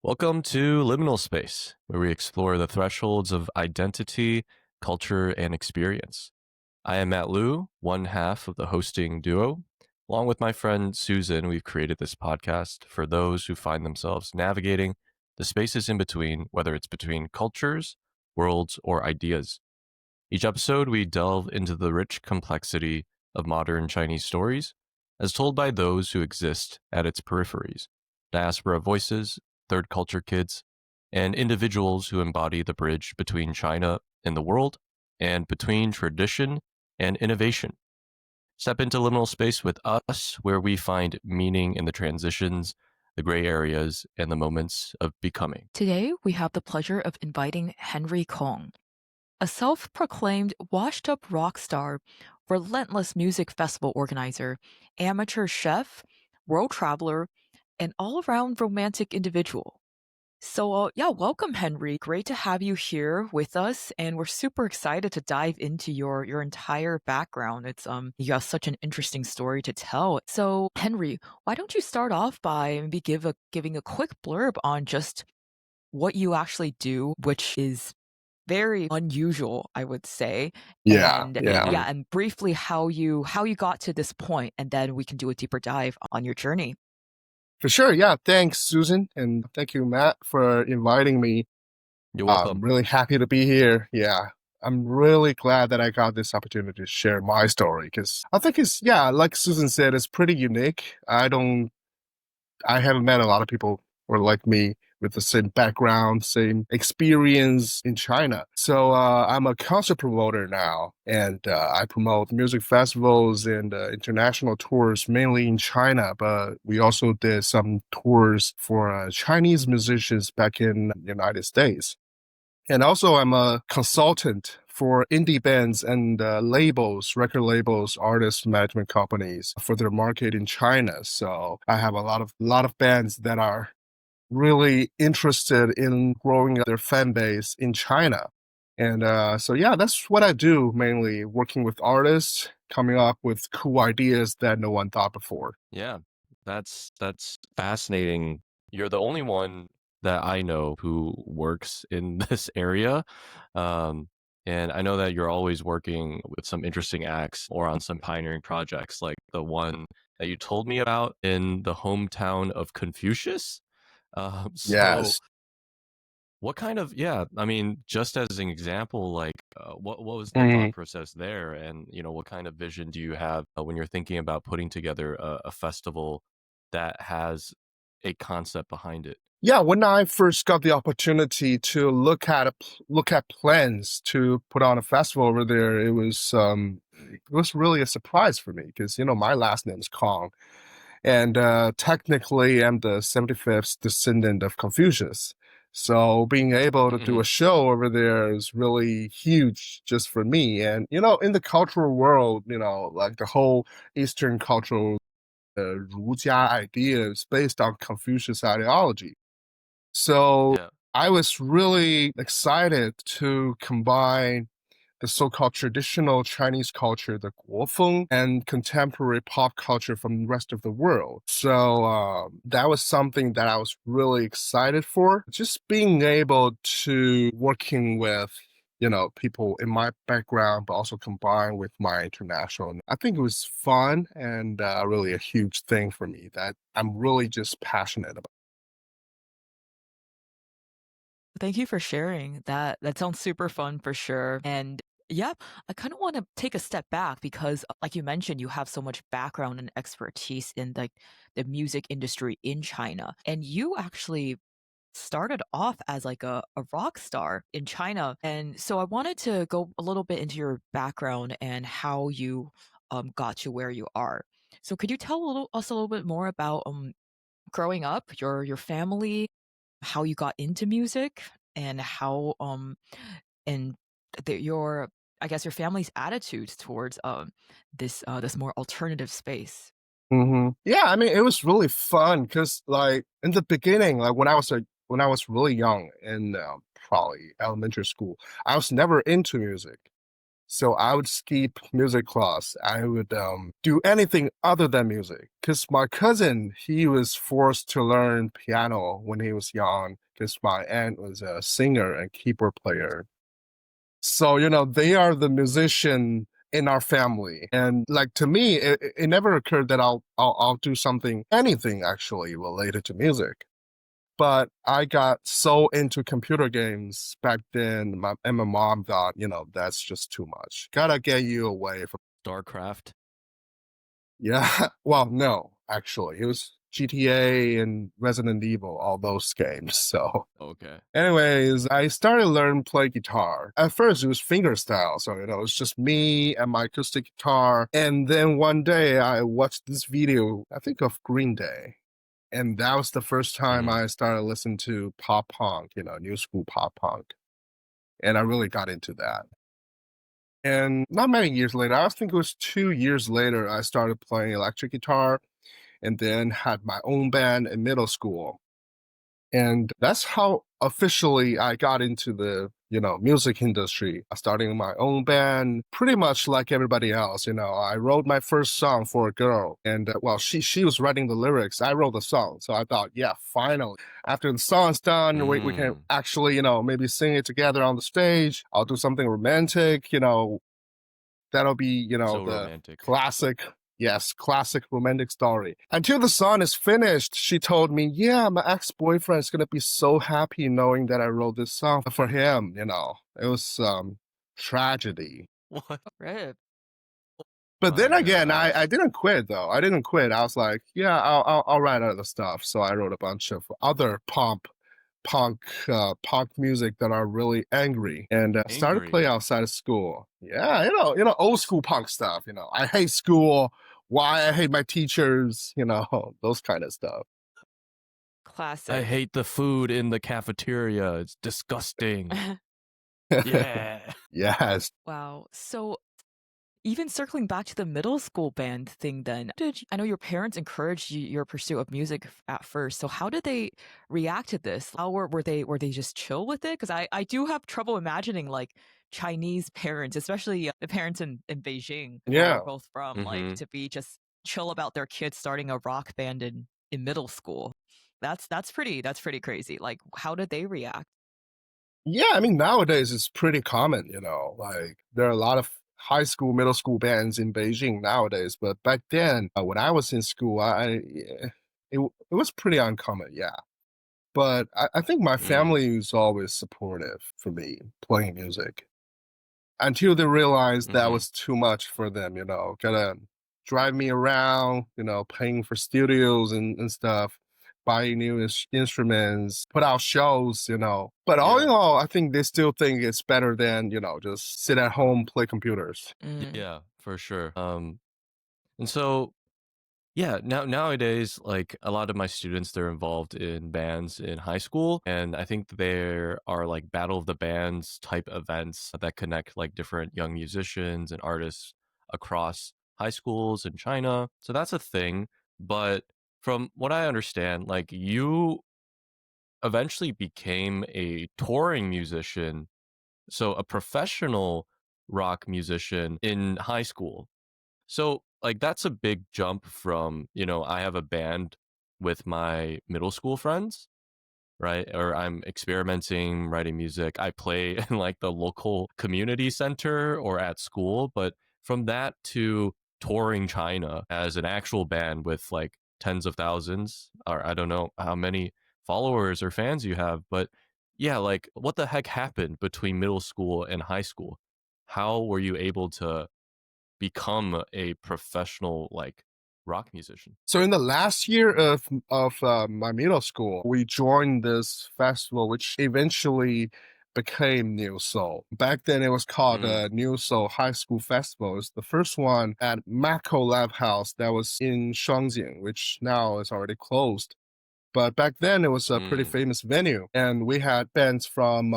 Welcome to Liminal Space, where we explore the thresholds of identity, culture, and experience. I am Matt Liu, one half of the hosting duo. Along with my friend Susan, we've created this podcast for those who find themselves navigating the spaces in between, whether it's between cultures, worlds, or ideas. Each episode, we delve into the rich complexity of modern Chinese stories, as told by those who exist at its peripheries, diaspora voices, third culture kids, and individuals who embody the bridge between China and the world, and between tradition and innovation. Step into liminal space with us, where we find meaning in the transitions, the gray areas, and the moments of becoming. Today, we have the pleasure of inviting Henry Kong, a self-proclaimed washed-up rock star, relentless music festival organizer, amateur chef, world traveler, and all-around romantic individual. So, welcome, Henry. Great to have you here with us, and we're super excited to dive into your entire background. It's you have such an interesting story to tell. So, Henry, why don't you start off by maybe giving a quick blurb on just what you actually do, which is very unusual, I would say. Yeah. And briefly how you got to this point, and then we can do a deeper dive on your journey. For sure. Yeah. Thanks, Susan. And thank you, Matt, for inviting me. You're welcome. I'm really happy to be here. Yeah. I'm really glad that I got this opportunity to share my story because I think it's, like Susan said, it's pretty unique. I haven't met a lot of people who are like me with the same background, same experience in China. So I'm a concert promoter now, and I promote music festivals and international tours, mainly in China, but we also did some tours for Chinese musicians back in the United States. And also I'm a consultant for indie bands and labels, record labels, artist management companies for their market in China. So I have a lot of bands that are really interested in growing their fan base in China. And that's what I do mainly, working with artists, coming up with cool ideas that no one thought before. Yeah, that's fascinating. You're the only one that I know who works in this area. And I know that you're always working with some interesting acts or on some pioneering projects, like the one that you told me about in the hometown of Confucius. Yes. What kind of, just as an example, like what was the thought process there? And, what kind of vision do you have when you're thinking about putting together a festival that has a concept behind it? Yeah, when I first got the opportunity to look at plans to put on a festival over there, it was really a surprise for me because my last name is Kong, and technically I'm the 75th descendant of Confucius. So being able to do a show over there is really huge just for me. And in the cultural world, like the whole Eastern cultural Rujia idea is based on Confucius ideology. So Yeah. I was really excited to combine the so-called traditional Chinese culture, the Guofeng, and contemporary pop culture from the rest of the world. So that was something that I was really excited for. Just being able to working with people in my background, but also combined with my international. I think it was fun and really a huge thing for me that I'm really just passionate about. Thank you for sharing that. That sounds super fun for sure. And yeah, I kind of want to take a step back because, like you mentioned, you have so much background and expertise in the music industry in China. And you actually started off as like a rock star in China. And so I wanted to go a little bit into your background and how you got to where you are. So could you tell us a little bit more about growing up, your family, how you got into music, and how and your I guess, your family's attitudes towards this more alternative space? Yeah, I mean, it was really fun because, like, in the beginning, like when I was really young in probably elementary school, I was never into music. So I would skip music class. I would do anything other than music because my cousin, he was forced to learn piano when he was young because my aunt was a singer and keyboard player. So, they are the musician in our family. And like to me, it never occurred that I'll do something, anything actually related to music. But I got so into computer games back then, and my mom thought, that's just too much. Gotta get you away from. StarCraft. Yeah. Well, no, actually, it was GTA and Resident Evil, all those games. So, Okay. anyways, I started learning play guitar. At first, it was fingerstyle, so it's just me and my acoustic guitar. And then one day, I watched this video, I think of Green Day. And that was the first time Mhm. I started listening to pop punk, new school pop punk. And I really got into that. And not many years later, I think it was 2 years later, I started playing electric guitar and then had my own band in middle school. And that's how officially I got into the, music industry, starting my own band, pretty much like everybody else. I wrote my first song for a girl and well, she was writing the lyrics. I wrote the song. So I thought, yeah, finally, after the song's done, we can Mm. actually, maybe sing it together on the stage. I'll do something romantic, that'll be, So the romantic. classic, yes, classic romantic story. Until the song is finished, she told me, yeah, my ex-boyfriend is going to be so happy knowing that I wrote this song for him. It was tragedy. What? Right. But then My again, I gosh. didn't quit though. I didn't quit. I was like, yeah, I'll write other stuff. So I wrote a bunch of other punk music that are really angry and started Angry. playing outside of school. Yeah, old school punk stuff. I hate school. Why I hate my teachers. Those kind of stuff. I Classic. hate the food in the cafeteria. It's disgusting. Yeah. Yes. Wow. So even circling back to the middle school band thing then, I know your parents encouraged your pursuit of music at first. So how did they react to this? How were they just chill with it? Because I do have trouble imagining like Chinese parents, especially the parents in Beijing, where we're Yeah. both from, like Mhm. to be just chill about their kids starting a rock band in middle school. That's pretty crazy. Like how did they react? Yeah, I mean, nowadays it's pretty common, like there are a lot of high school, middle school bands in Beijing nowadays. But back then, when I was in school, it was pretty uncommon, yeah. But I think my Mm. family is always supportive for me playing music until they realized that Mhm. was too much for them, gotta drive me around, paying for studios and stuff, buying new instruments, put out shows, But all in Yeah. all, I think they still think it's better than, just sit at home, play computers. Mm. Yeah, for sure. And so yeah, nowadays, like a lot of my students, they're involved in bands in high school, and I think there are like battle of the bands type events that connect like different young musicians and artists across high schools in China. So that's a thing. But from what I understand, like you eventually became a touring musician, so a professional rock musician in high school. So, like, that's a big jump from, I have a band with my middle school friends, right? Or I'm experimenting, writing music. I play in like the local community center or at school. But from that to touring China as an actual band with like tens of thousands, or I don't know how many followers or fans you have, but yeah, like what the heck happened between middle school and high school? How were you able to become a professional like rock musician? So in the last year of my middle school, we joined this festival, which eventually became New Soul. Back then, it was called Mm, New Soul High School Festival. It's the first one at Mako Lab House that was in Shuangjiang, which now is already closed. But back then, it was a pretty mm, famous venue, and we had bands from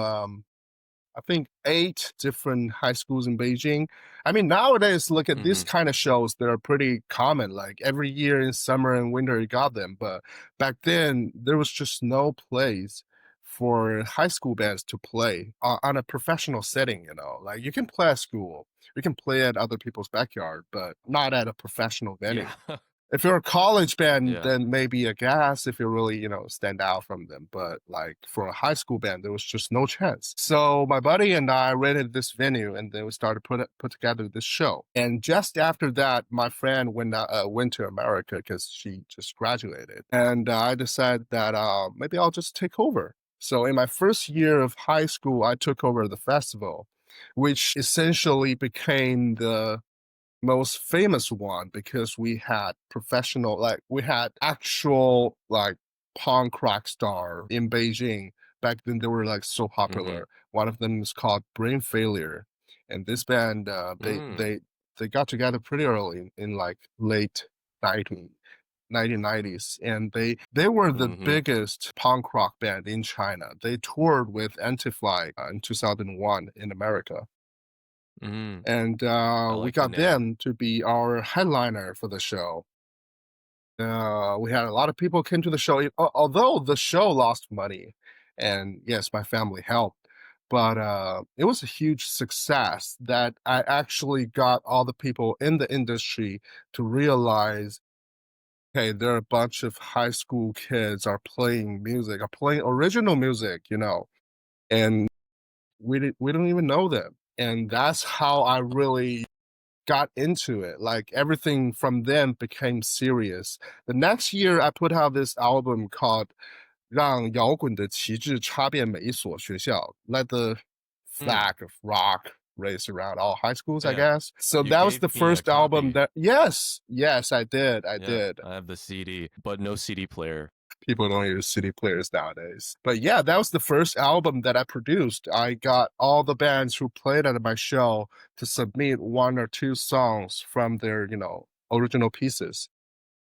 I think 8 different high schools in Beijing. I mean, nowadays, look at these Hmm. kind of shows that are pretty common. Like every year in summer and winter, you got them. But back then, there was just no place for high school bands to play on a professional setting. Like you can play at school, you can play at other people's backyard, but not at a professional venue. Yeah. If you're a college band, Yeah. then maybe a gas if you really, stand out from them. But like for a high school band, there was just no chance. So my buddy and I rented this venue, and then we started put together this show. And just after that, my friend went to America because she just graduated, and I decided that maybe I'll just take over. So in my first year of high school, I took over the festival, which essentially became the most famous one because we had professional, like we had actual like punk rock star in Beijing. Back then they were like so Hmm. popular. One of them is called Brain Failure. And this band, Mm. they got together pretty early in like late 19, 1990s, and they were the Hmm. biggest punk rock band in China. They toured with Anti-Fly in 2001 in America, Mm. and I we like the got name. them to be our headliner for the show. We had a lot of people came to the show, although the show lost money, and yes, my family helped. But it was a huge success that I actually got all the people in the industry to realize, hey, there are a bunch of high school kids are playing music, are playing original music, and we don't even know them. And that's how I really got into it. Like everything from then became serious. The next year, I put out this album called "让摇滚的旗帜插遍每一所学校" Let the Mm. flag of rock race around all high schools, I Yeah. guess. So You that was the gave me a first album copy. that, yes, I did. I Yeah. did. I have the CD, but no CD player. People don't use CD players nowadays. But yeah, that was the first album that I produced. I got all the bands who played at my show to submit 1 or 2 songs from their, original pieces.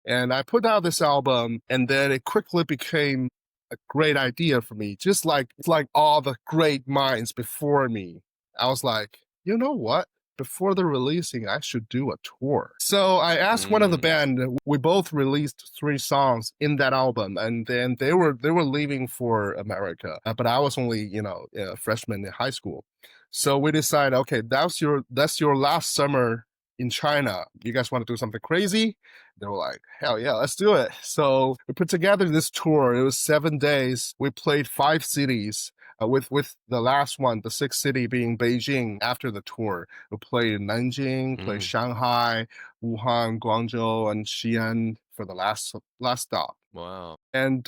And I put out this album, and then it quickly became a great idea for me. Just like it's like all the great minds before me. I was like, you know what? Before the releasing, I should do a tour. So I asked one of the Mm. band. We both released 3 songs in that album, and then they were leaving for America. But I was only a freshman in high school. So we decided, okay, that's your last summer in China. You guys want to do something crazy? They were like, hell yeah, let's do it. So we put together this tour. It was 7 days. We played 5 cities. With the last one, the 6th city being Beijing. After the tour, we played in Nanjing, played Mm. Shanghai, Wuhan, Guangzhou, and Xi'an for the last stop. Wow. And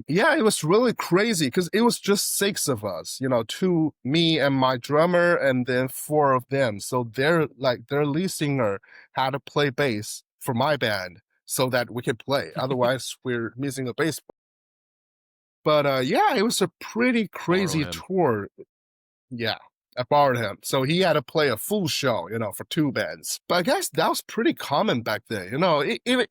yeah, it was really crazy because it was just 6 of us, two, me and my drummer, and then 4 of them. So their lead singer had to play bass for my band so that we could play. Otherwise, we're missing a bass. But yeah, it was a pretty Borrow crazy him. tour. Yeah, I borrowed him. So he had to play a full show, for 2 bands. But I guess that was pretty common back then,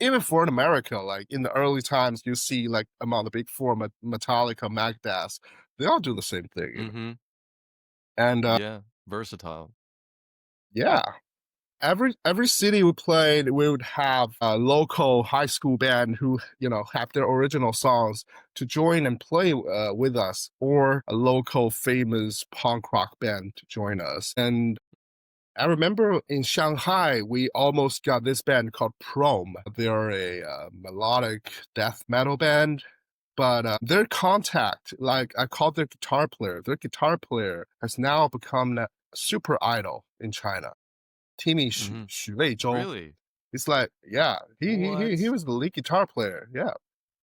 even for in America, like in the early times, you see like among the big four, Metallica, Megadeth, they all do the same thing. Hmm. And Yeah. Versatile. yeah, every city we played, we would have a local high school band who have their original songs to join and play with us, or a local famous punk rock band to join us. And I remember in Shanghai, we almost got this band called Prom. They're a melodic death metal band. But their contact, like I called their guitar player has now become a super idol in China. Timmy Hmm. Xu Weizhou. Really? It's like, yeah, he What? was the lead guitar player. Yeah,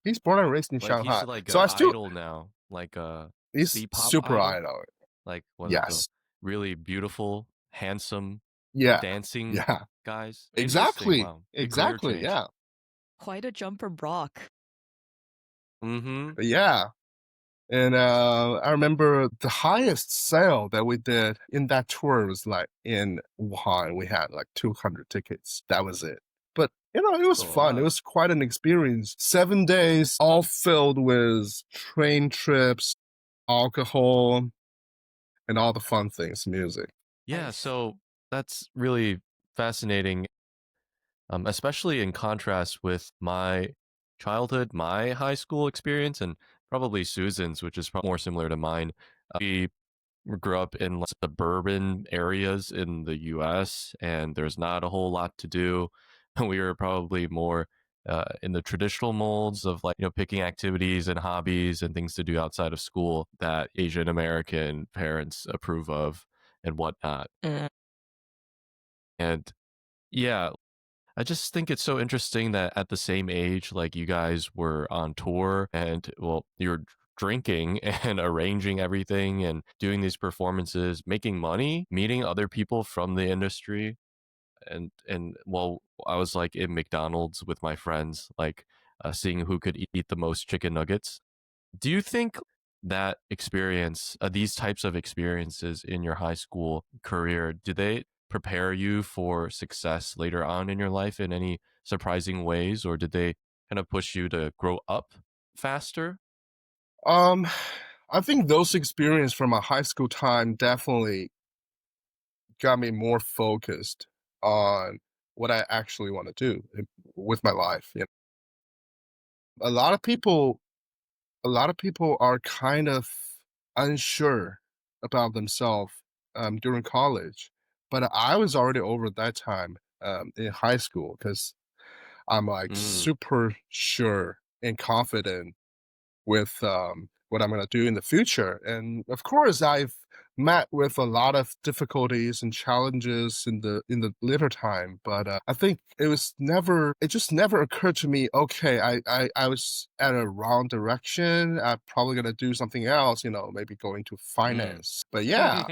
he's born and raised in Like he's Shanghai. like So a I still, idol now, like a he's C-pop super idol, idol. like one of the Yes, really beautiful, handsome, yeah, dancing yeah, guys. Interesting. exactly, Wow. Big career exactly, change. yeah, Quite a jump from rock. Mm-hmm. yeah. And I remember the highest sale that we did in that tour was like in Wuhan. We had like 200 tickets. That was it. But it That's was a fun. It lot. was quite an experience. 7 days, all filled with train trips, alcohol, and all the fun things, music. Yeah, Nice. so that's really fascinating, especially in contrast with my childhood, my high school experience, and probably Susan's, which is more similar to mine. We grew up in like, suburban areas in the US, and there's not a whole lot to do. We were probably more in the traditional molds of like, picking activities and hobbies and things to do outside of school that Asian American parents approve of and whatnot. Mm. And yeah, I just think it's so interesting that at the same age, like you guys were on tour and well, you're drinking and arranging everything and doing these performances, making money, meeting other people from the industry. And well, I was like in McDonald's with my friends, like seeing who could eat the most chicken nuggets. Do you think that experience, these types of experiences in your high school career, do they prepare you for success later on in your life in any surprising ways, or did they kind of push you to grow up faster? Um, I think those experience from my high school time definitely got me more focused on what I actually want to do with my life. A lot of people, a lot of people are kind of unsure about themselves during college, but I was already over that time in high school because I'm like Mm. super sure and confident with what I'm going to do in the future. And of course, I've met with a lot of difficulties and challenges in the later time. But I think it just never occurred to me. Okay, I was at a wrong direction. I'm probably going to do something else. Maybe go into Mm. finance. But yeah,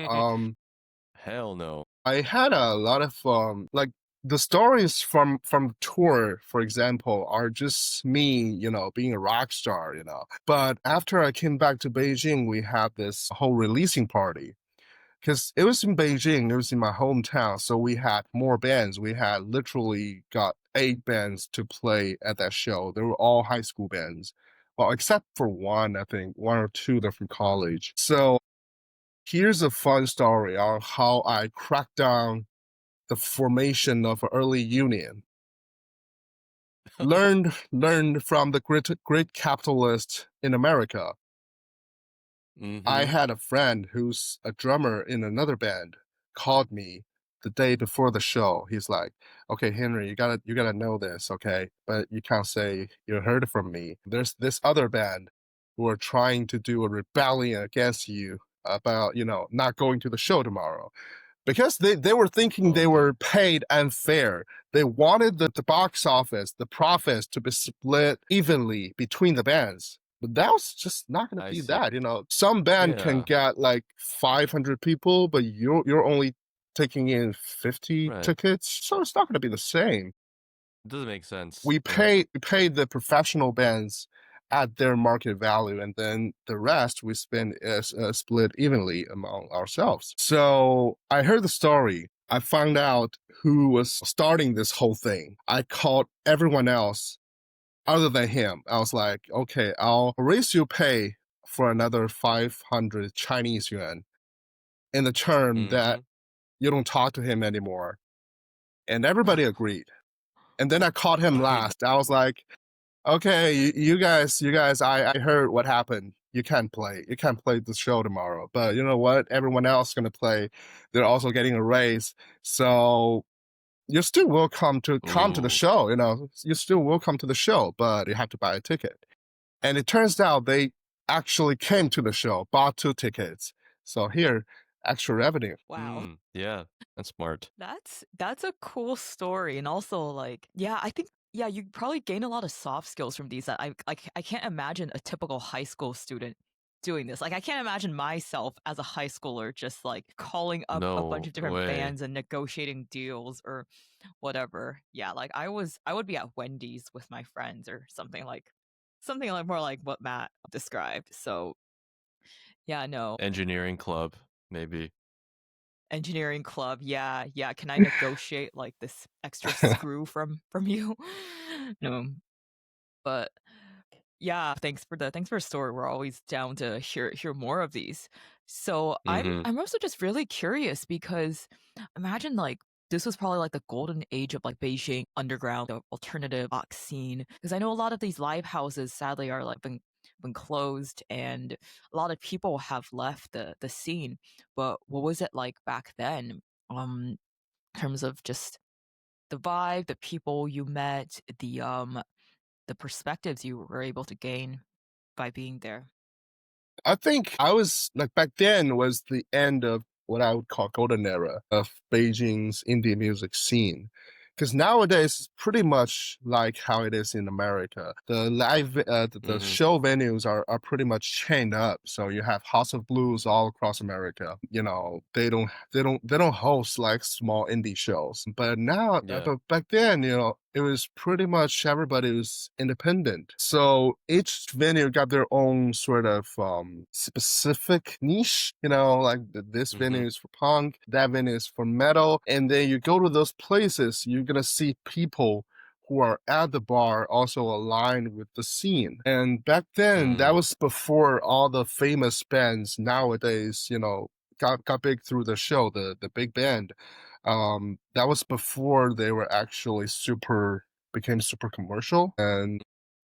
Hell no. I had a lot of like the stories from tour, for example, are just me, being a rock star. But after I came back to Beijing, we had this whole releasing party because it was in Beijing, it was in my hometown, so we had more bands. We had literally got 8 bands to play at that show. They were all high school bands. Well, except for one, I think one or two they're from college. So here's a fun story on how I cracked down the formation of an early union. Learned from the great capitalist in America. I Mm-hmm. had a friend who's a drummer in another band called me the day before the show. He's like, "Okay, Henry, you gotta know this, okay? But you can't say you heard it from me. There's this other band who are trying to do a rebellion against you about, not going to the show tomorrow." Because they were thinking Oh they dear. were paid unfair. They wanted the box office, the profits to be split evenly between the bands. But that was just not gonna I be see. that. Some band can Yeah. get like 500 people, but you're only taking in 50 Right. tickets, so it's not gonna be the same. It doesn't make sense. We Yeah. pay the professional bands at their market value, and then the rest we spend is split evenly among ourselves. So I heard the story. I found out who was starting this whole thing. I called everyone else other than him. I was like, okay, I'll raise your pay for another 500 Chinese yuan in the term that Mm-hmm. you don't talk to him anymore. And everybody agreed. And then I caught him Wait. last. I was like, okay, you guys, I heard what happened. You can't play. You can't play the show tomorrow. But you know what? Everyone else gonna play. They're also getting a raise. So you're still welcome to come to the Ooh. show. You're still welcome to the show, but you have to buy a ticket. And it turns out they actually came to the show, bought 2 tickets. So here, extra revenue. Wow. Mm. Yeah. That's smart. That's a cool story, and also, like, yeah, I think, yeah, you probably gain a lot of soft skills from these that I can't imagine a typical high school student doing this. Like, I can't imagine myself as a high schooler just, like, calling up a bunch No of different way. bands and negotiating deals or whatever. Yeah, like, I would be at Wendy's with my friends or something like more like what Matt described. So, yeah, no. Engineering club, maybe. Engineering club, yeah, yeah, "Can I negotiate, like, this extra screw from you?" No, but yeah, thanks for the story, we're always down to hear more of these. So I'm Mm-hmm. I'm also just really curious because imagine like this was probably like the golden age of like Beijing underground alternative rock scene. Because I know a lot of these live houses sadly are like been closed and a lot of people have left the scene. But what was it like back then? In terms of just the vibe, the people you met, the perspectives you were able to gain by being there. I think I was like back then was the end of what I would call golden era of Beijing's indie music scene. Because nowadays it's pretty much like how it is in America. The the Mm-hmm. show venues are pretty much chained up. So you have House of Blues all across America. You know, they don't host like small indie shows. But now, Yeah. but back then, you know, it was pretty much everybody was independent. So each venue got their own sort of specific niche, you know, like this Mm-hmm. venue is for punk, that venue is for metal. And then you go to those places, you're going to see people who are at the bar also aligned with the scene. And back then, that Mm. was before all the famous bands nowadays, you know, got big through the show, the big band. That was before they were actually became super commercial. And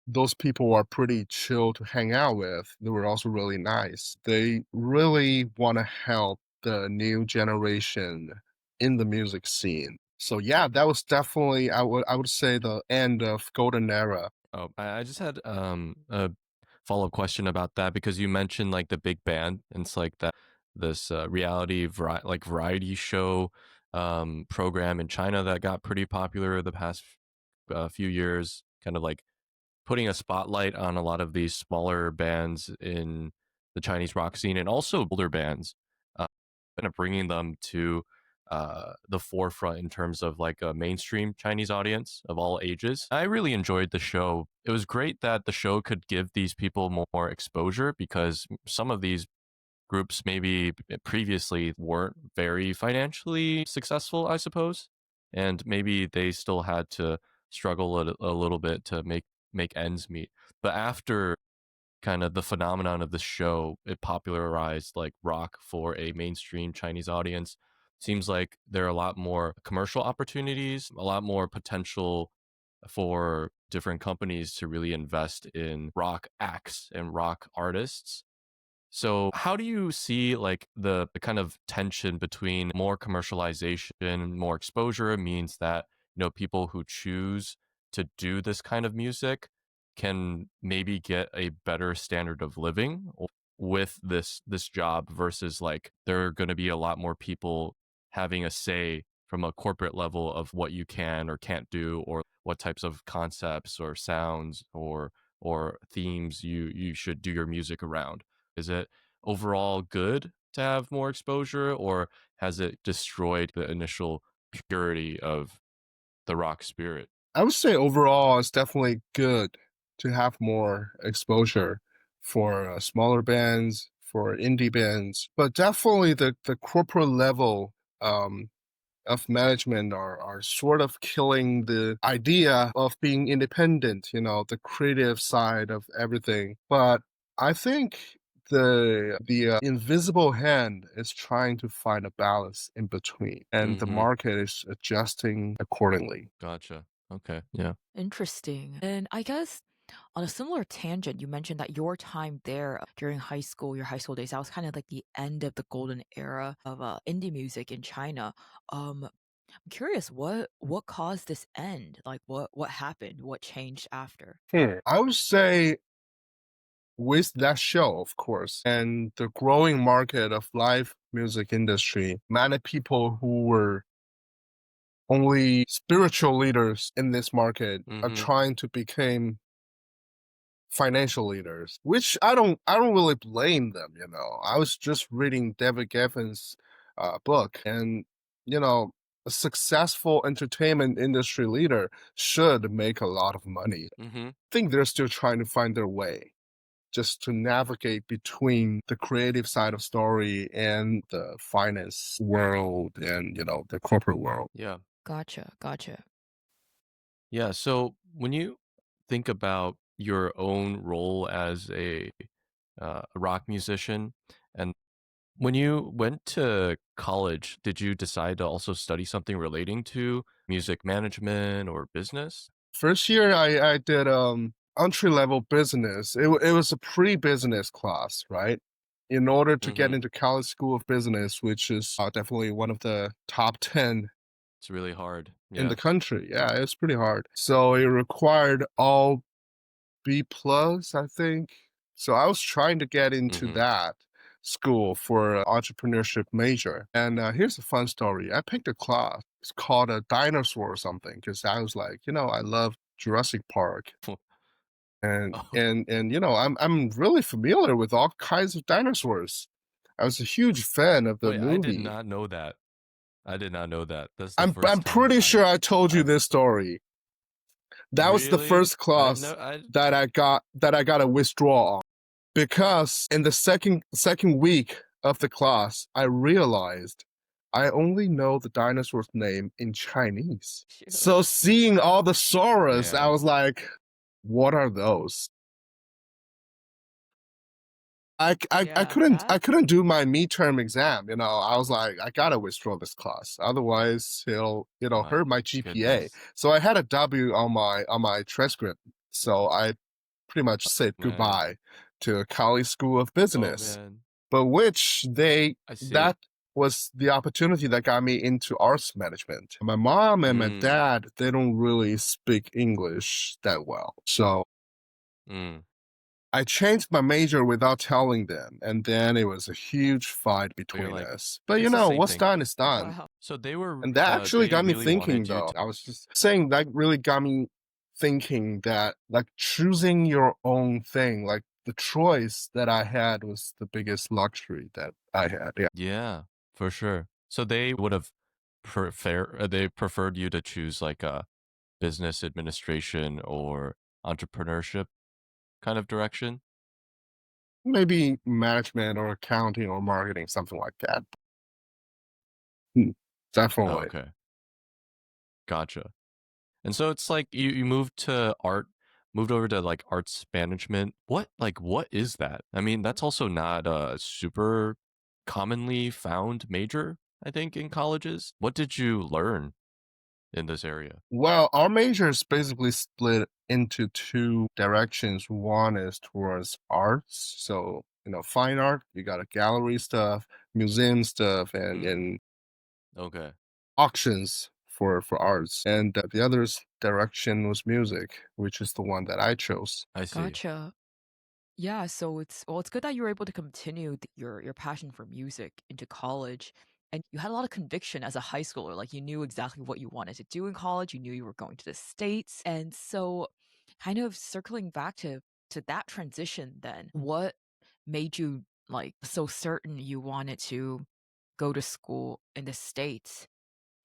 those people are pretty chill to hang out with. They were also really nice. They really want to help the new generation in the music scene. So yeah, that was definitely I would say the end of golden era. Oh, I just had a follow-up question about that because you mentioned like the big band and it's like that this like variety show program in China that got pretty popular the past few years, kind of like putting a spotlight on a lot of these smaller bands in the Chinese rock scene and also older bands, uh, kind of bringing them to the forefront in terms of like a mainstream Chinese audience of all ages. I really enjoyed the show. It was great that the show could give these people more exposure because some of these groups maybe previously weren't very financially successful, I suppose, and maybe they still had to struggle a little bit to make ends meet. But after kind of the phenomenon of the show, it popularized like rock for a mainstream Chinese audience. Seems like there are a lot more commercial opportunities, a lot more potential for different companies to really invest in rock acts and rock artists. So, how do you see like the kind of tension between more commercialization, more exposure means that, people who choose to do this kind of music can maybe get a better standard of living with this job versus like there are going to be a lot more people having a say from a corporate level of what you can or can't do or what types of concepts or sounds or themes you should do your music around. Is it overall good to have more exposure, or has it destroyed the initial purity of the rock spirit? I would say overall it's definitely good to have more exposure for smaller bands, for indie bands, but definitely the corporate level of management are sort of killing the idea of being independent, you know, the creative side of everything. But I think the invisible hand is trying to find a balance in between, and the Mm-hmm. market is adjusting accordingly. Gotcha. Okay. Yeah. Interesting. And I guess on a similar tangent, you mentioned that your time there during high school, your high school days, that was kind of like the end of the golden era of indie music in China. I'm curious, what caused this end? Like, what happened? What changed after? I would say with that show, of course, and the growing market of live music industry, many people who were only spiritual leaders in this market are Mm-hmm. trying to become financial leaders, which I don't really blame them, you know. I was just reading David Geffen's book, and you know, a successful entertainment industry leader should make a lot of money. I Mm-hmm. think they're still trying to find their way just to navigate between the creative side of story and the finance world and you know the corporate world. Yeah. Gotcha, gotcha. Yeah. So when you think about your own role as a rock musician and When you went to college, did you decide to also study something relating to music management or business? First year, I did entry level business. It was a pre business class, right? In order to get Mm-hmm. into College School of Business, which is definitely one of the top 10 It's really hard. in the Yeah. country. Yeah, it's pretty hard. So it required all B plus, I think. So I was trying to get into Mm-hmm. that school for entrepreneurship major. And here's a fun story. I picked a class. It's called a dinosaur or something because I was like, I love Jurassic Park. And Oh, and I'm really familiar with all kinds of dinosaurs. I was a huge fan of the wait, I did movie. not know that. I did not know that. That's the I'm first time pretty sure I told you I've this story. That was the really first I class know I that I got a withdrawal on. Because in the second week of the class, I realized I only know the dinosaur's name in Chinese. So seeing all the Soras, I yeah. was like, what are those? Yeah, I that. couldn't do my midterm exam. I was like, I gotta withdraw this class. Otherwise it'll My hurt my GPA. goodness. So I had a W on my transcript. So I pretty much said Man. goodbye to College School of Oh Business. man. But which I see. that was the opportunity that got me into arts management. My mom and my Mm. dad, they don't really speak English that well. So Mm. I changed my major without telling them, and then it was a huge fight But you're between like, us. But it's the same what's thing. done is done. Wow. So And that actually they got me really thinking, wanted you though. to I was just saying that really got me thinking that, like, choosing your own thing, like, the choice that I had was the biggest luxury that I had. Yeah. yeah, for sure. So they would have they preferred you to choose like a business administration or entrepreneurship kind of direction? Maybe management or accounting or marketing, something like that. Hmm, Oh, definitely. okay. Gotcha. And so it's like you moved to moved over to like arts management. What is that? I mean, that's also not a super commonly found major, I think, in colleges. What did you learn in this area? Well, our major is basically split into two directions. One is towards arts. So, fine art, you got a gallery stuff, museum stuff, Mm, and okay. auctions for arts. And the other direction was music, which is the one that I chose. I see. Gotcha. Yeah, so it's good that you were able to continue your passion for music into college, and you had a lot of conviction as a high schooler. Like you knew exactly what you wanted to do in college. You knew you were going to the States, and so kind of circling back to that transition. Then, what made you like so certain you wanted to go to school in the States?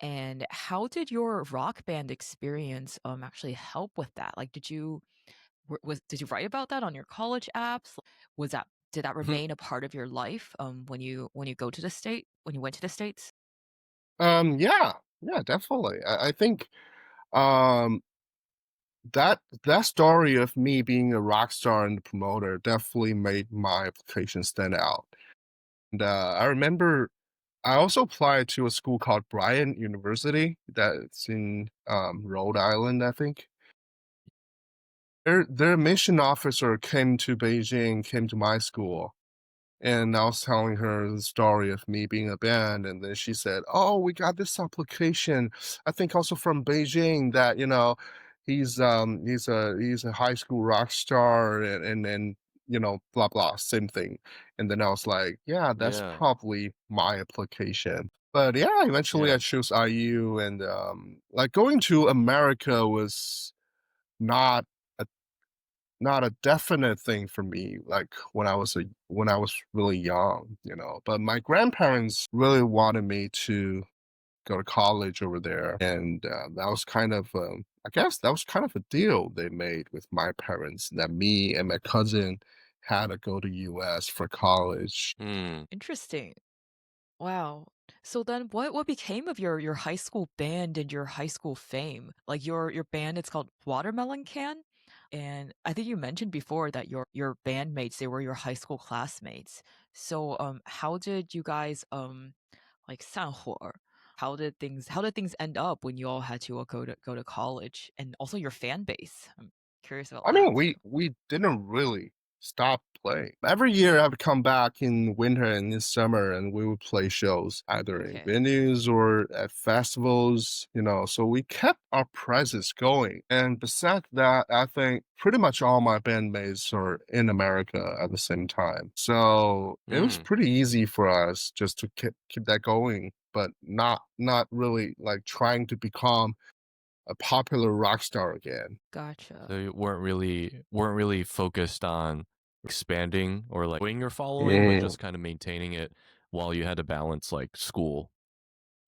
And how did your rock band experience actually help with that? Like, did you write about that on your college apps? Was that did that remain a part of your life when you went to the States? Yeah, yeah, definitely. I think um that story of me being a rock star and the promoter definitely made my application stand out. And I remember I also applied to a school called Bryant University that's in Rhode Island, I think. Their mission officer came to Beijing, came to my school, and I was telling her the story of me being a band, and then she said, "Oh, we got this application. I think also from Beijing that he's a high school rock star and blah blah same thing." And then I was like, "Yeah, that's Yeah. probably my application." But yeah, eventually I Yeah. chose IU, and like going to America was not not a definite thing for me, like, when I was really young. But my grandparents really wanted me to go to college over there, and, that was kind of, I guess that was kind of a deal they made with my parents that me and my cousin had to go to US for college. Mm. Interesting. Wow. So then what became of your high school band and your high school fame? Like your band, it's called Watermelon Can. And I think you mentioned before that your bandmates, they were your high school classmates. So how did you guys like 散伙? How did things end up when you all had to go to college, and also your fan base? I'm curious about I that mean, too. we didn't really stop playing. Every year I would come back in winter and in summer and we would play shows either in Okay. venues or at festivals, so we kept our presence going. And besides that, I think pretty much all my bandmates are in America at the same time. So it was Mm. pretty easy for us just to keep that going, but not really like trying to become a popular rock star again. Gotcha. So you weren't really focused on expanding or like growing your following, but Mm. just kind of maintaining it while you had to balance like school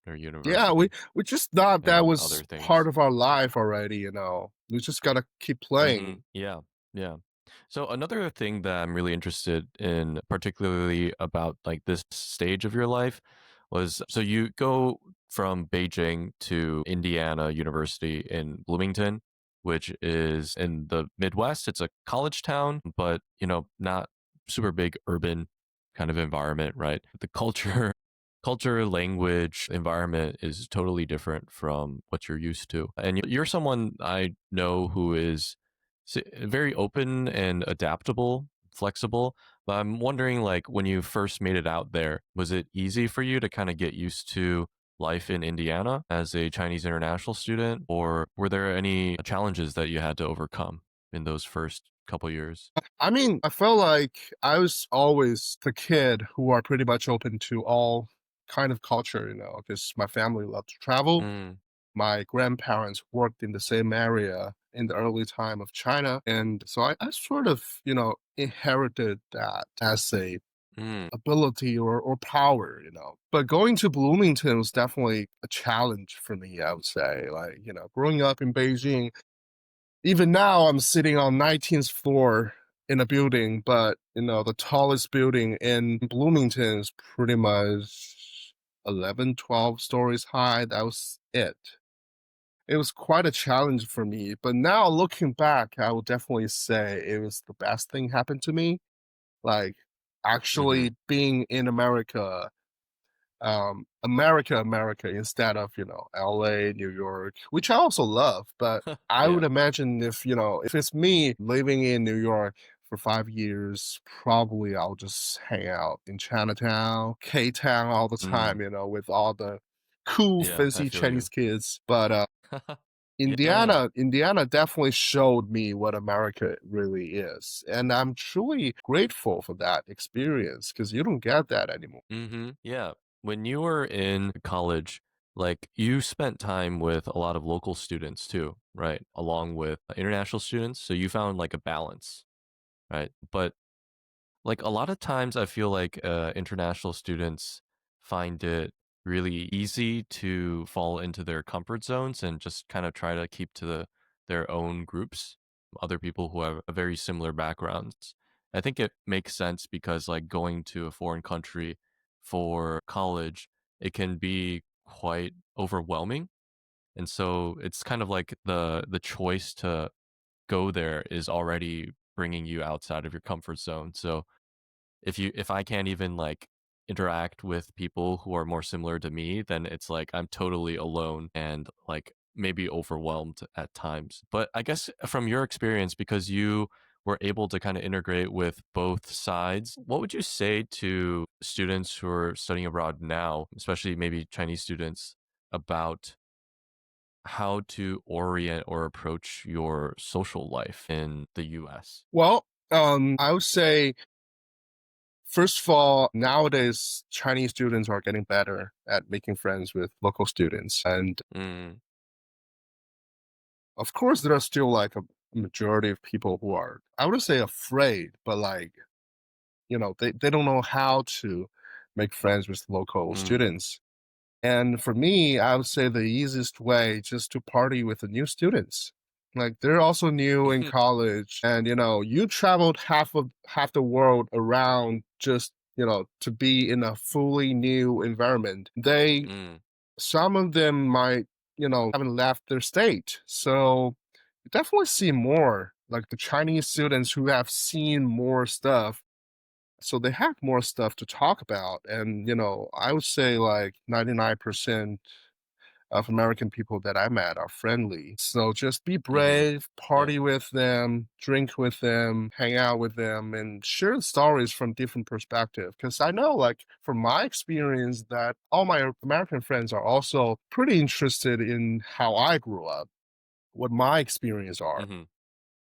or Yeah, university we just thought that and other was part things. of our life already, We just gotta keep playing. Yeah, yeah. So another thing that I'm really interested in, particularly about like this stage of your life, was so you go from Beijing to Indiana University in Bloomington, which is in the Midwest. It's a college town, but not super big urban kind of environment, right? The culture, language, environment is totally different from what you're used to. And you're someone I know who is very open and adaptable, flexible. But I'm wondering, like, when you first made it out there, was it easy for you to kind of get used to life in Indiana as a Chinese international student, or were there any challenges that you had to overcome in those first couple years? I mean, I felt like I was always the kid who are pretty much open to all kind of culture, because my family loved to travel. Mm, My grandparents worked in the same area in the early time of China. And so I sort of, inherited that as a mm, ability or power. But going to Bloomington was definitely a challenge for me, I would say. Like, growing up in Beijing, even now I'm sitting on 19th floor in a building, but the tallest building in Bloomington is pretty much 11, 12 stories high. That was it. It was quite a challenge for me, but now looking back, I would definitely say it was the best thing happened to me. Like mm-hmm. actually being in America, America instead of, LA, New York, which I also love. But I would Yeah. imagine if it's me living in New York for 5 years, probably I'll just hang out in Chinatown, K Town all the Mm, time, with all the cool, yeah, I fancy feel Chinese you. kids. But Yeah. Indiana definitely showed me what America really is. And I'm truly grateful for that experience because you don't get that anymore. Yeah. When you were in college, like you spent time with a lot of local students too, right? Along with international students. So you found like a balance, right? But like a lot of times I feel like international students find it really easy to fall into their comfort zones and just kind of try to keep to their own groups, other people who have a very similar backgrounds. I think it makes sense because like going to a foreign country for college, it can be quite overwhelming. And so it's kind of like the choice to go there is already bringing you outside of your comfort zone. So if I can't even like interact with people who are more similar to me, then it's like I'm totally alone and like maybe overwhelmed at times. But I guess from your experience, because you were able to kind of integrate with both sides, what would you say to students who are studying abroad now, especially maybe Chinese students, about how to orient or approach your social life in the US? Well, I would say, first of all, nowadays, Chinese students are getting better at making friends with local students. And Mm, of course, there are still like a majority of people who are, I wouldn't say afraid, but like, they don't know how to make friends with local mm. students. And for me, I would say the easiest way just to party with the new students. Like they're also new in college and you traveled half the world around just, to be in a fully new environment. Mm. Some of them might, haven't left their state. So you definitely see more like the Chinese students who have seen more stuff So they have more stuff to talk about. And, I would say like 99% of American people that I met are friendly. So just be Hmm. brave, Yeah. party with them, drink with them, hang out with them, and share stories from different perspectives. Because I know, like, from my experience, that all my American friends are also pretty interested in how I grew up, what my experience are, Hmm.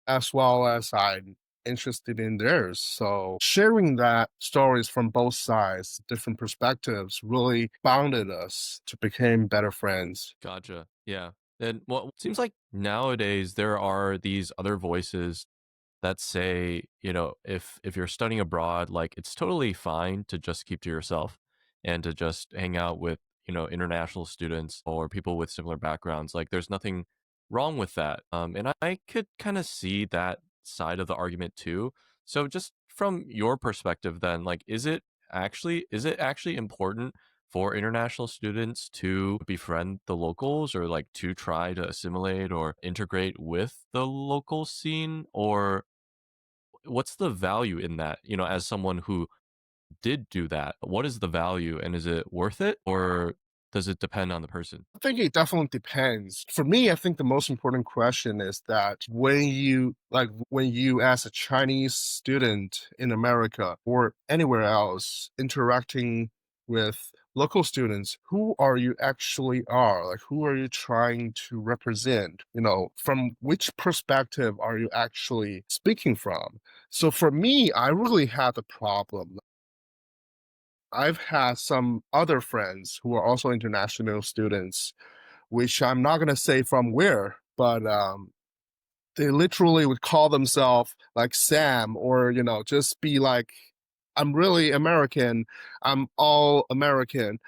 as well as I'm interested in theirs. So sharing that stories from both sides, different perspectives, really bounded us to become better friends. Gotcha. Yeah. And well, it seems like nowadays there are these other voices that say, if you're studying abroad, like it's totally fine to just keep to yourself and to just hang out with, international students or people with similar backgrounds. Like there's nothing wrong with that. And I could kind of see that side of the argument too. So just from your perspective then, like is it actually important for international students to befriend the locals or like to try to assimilate or integrate with the local scene? Or what's the value in that? As someone who did do that, what is the value and is it worth it or does it depend on the person? I think it definitely depends. For me, I think the most important question is that when you as a Chinese student in America or anywhere else interacting with local students, who are you actually are? Like who are you trying to represent? From which perspective are you actually speaking from? So for me, I really had a problem. I've had some other friends who are also international students, which I'm not gonna say from where, but they literally would call themselves like Sam, or just be like, "I'm really American. I'm all American,"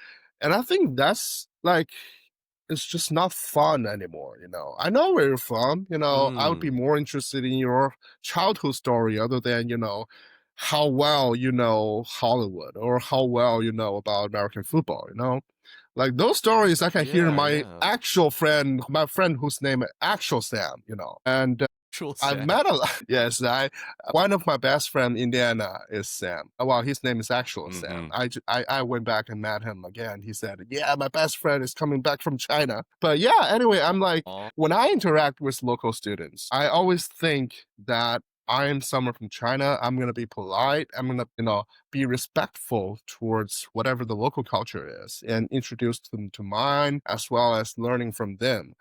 and I think that's like it's just not fun anymore. I know where you're from. I would be Mm, more interested in your childhood story other than how well you know Hollywood or how well you know about American football. Like those stories I can hear yeah, my yeah. actual friend, my friend whose name is actual Sam. And Actual I've Sam. met a lot. Yes, I one of my best friend Indiana is Sam. Well, his name is actual Sam. Hmm. I went back and met him again. He said, "Yeah, my best friend is coming back from China." But yeah, anyway, I'm like, Aw. when I interact with local students, I always think that I am someone from China. I'm gonna be polite. I'm gonna, be respectful towards whatever the local culture is and introduce them to mine as well as learning from them.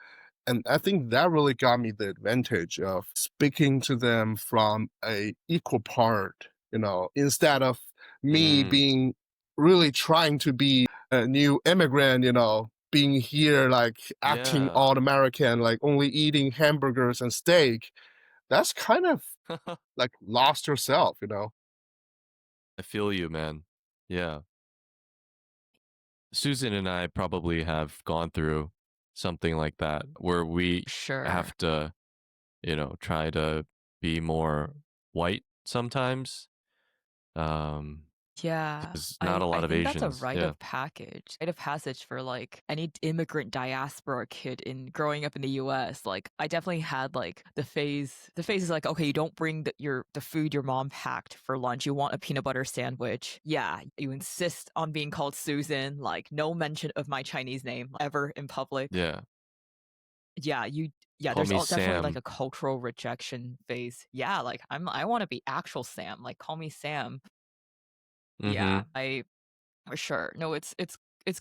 And I think that really got me the advantage of speaking to them from a equal part, instead of me Mm, being really trying to be a new immigrant, being here like acting yeah. all American, like only eating hamburgers and steak. That's kind of like lost yourself. I feel you, man. Yeah. Susan and I probably have gone through something like that where we Sure. have to, try to be more white sometimes. Um, Yeah, because not I a I lot of think that's a Asians. rite Yeah. of rite of passage for like any immigrant diaspora kid in growing up in the US. Like I definitely had like the phase is like, okay, you don't bring the food your mom packed for lunch. You want a peanut butter sandwich. Yeah, you insist on being called Susan, like no mention of my Chinese name ever in public. Yeah. Yeah, Call there's me all definitely like Sam. a cultural rejection phase. Yeah, like I want to be actual Sam. Like call me Sam. Mm-hmm. Yeah, I for sure. No, it's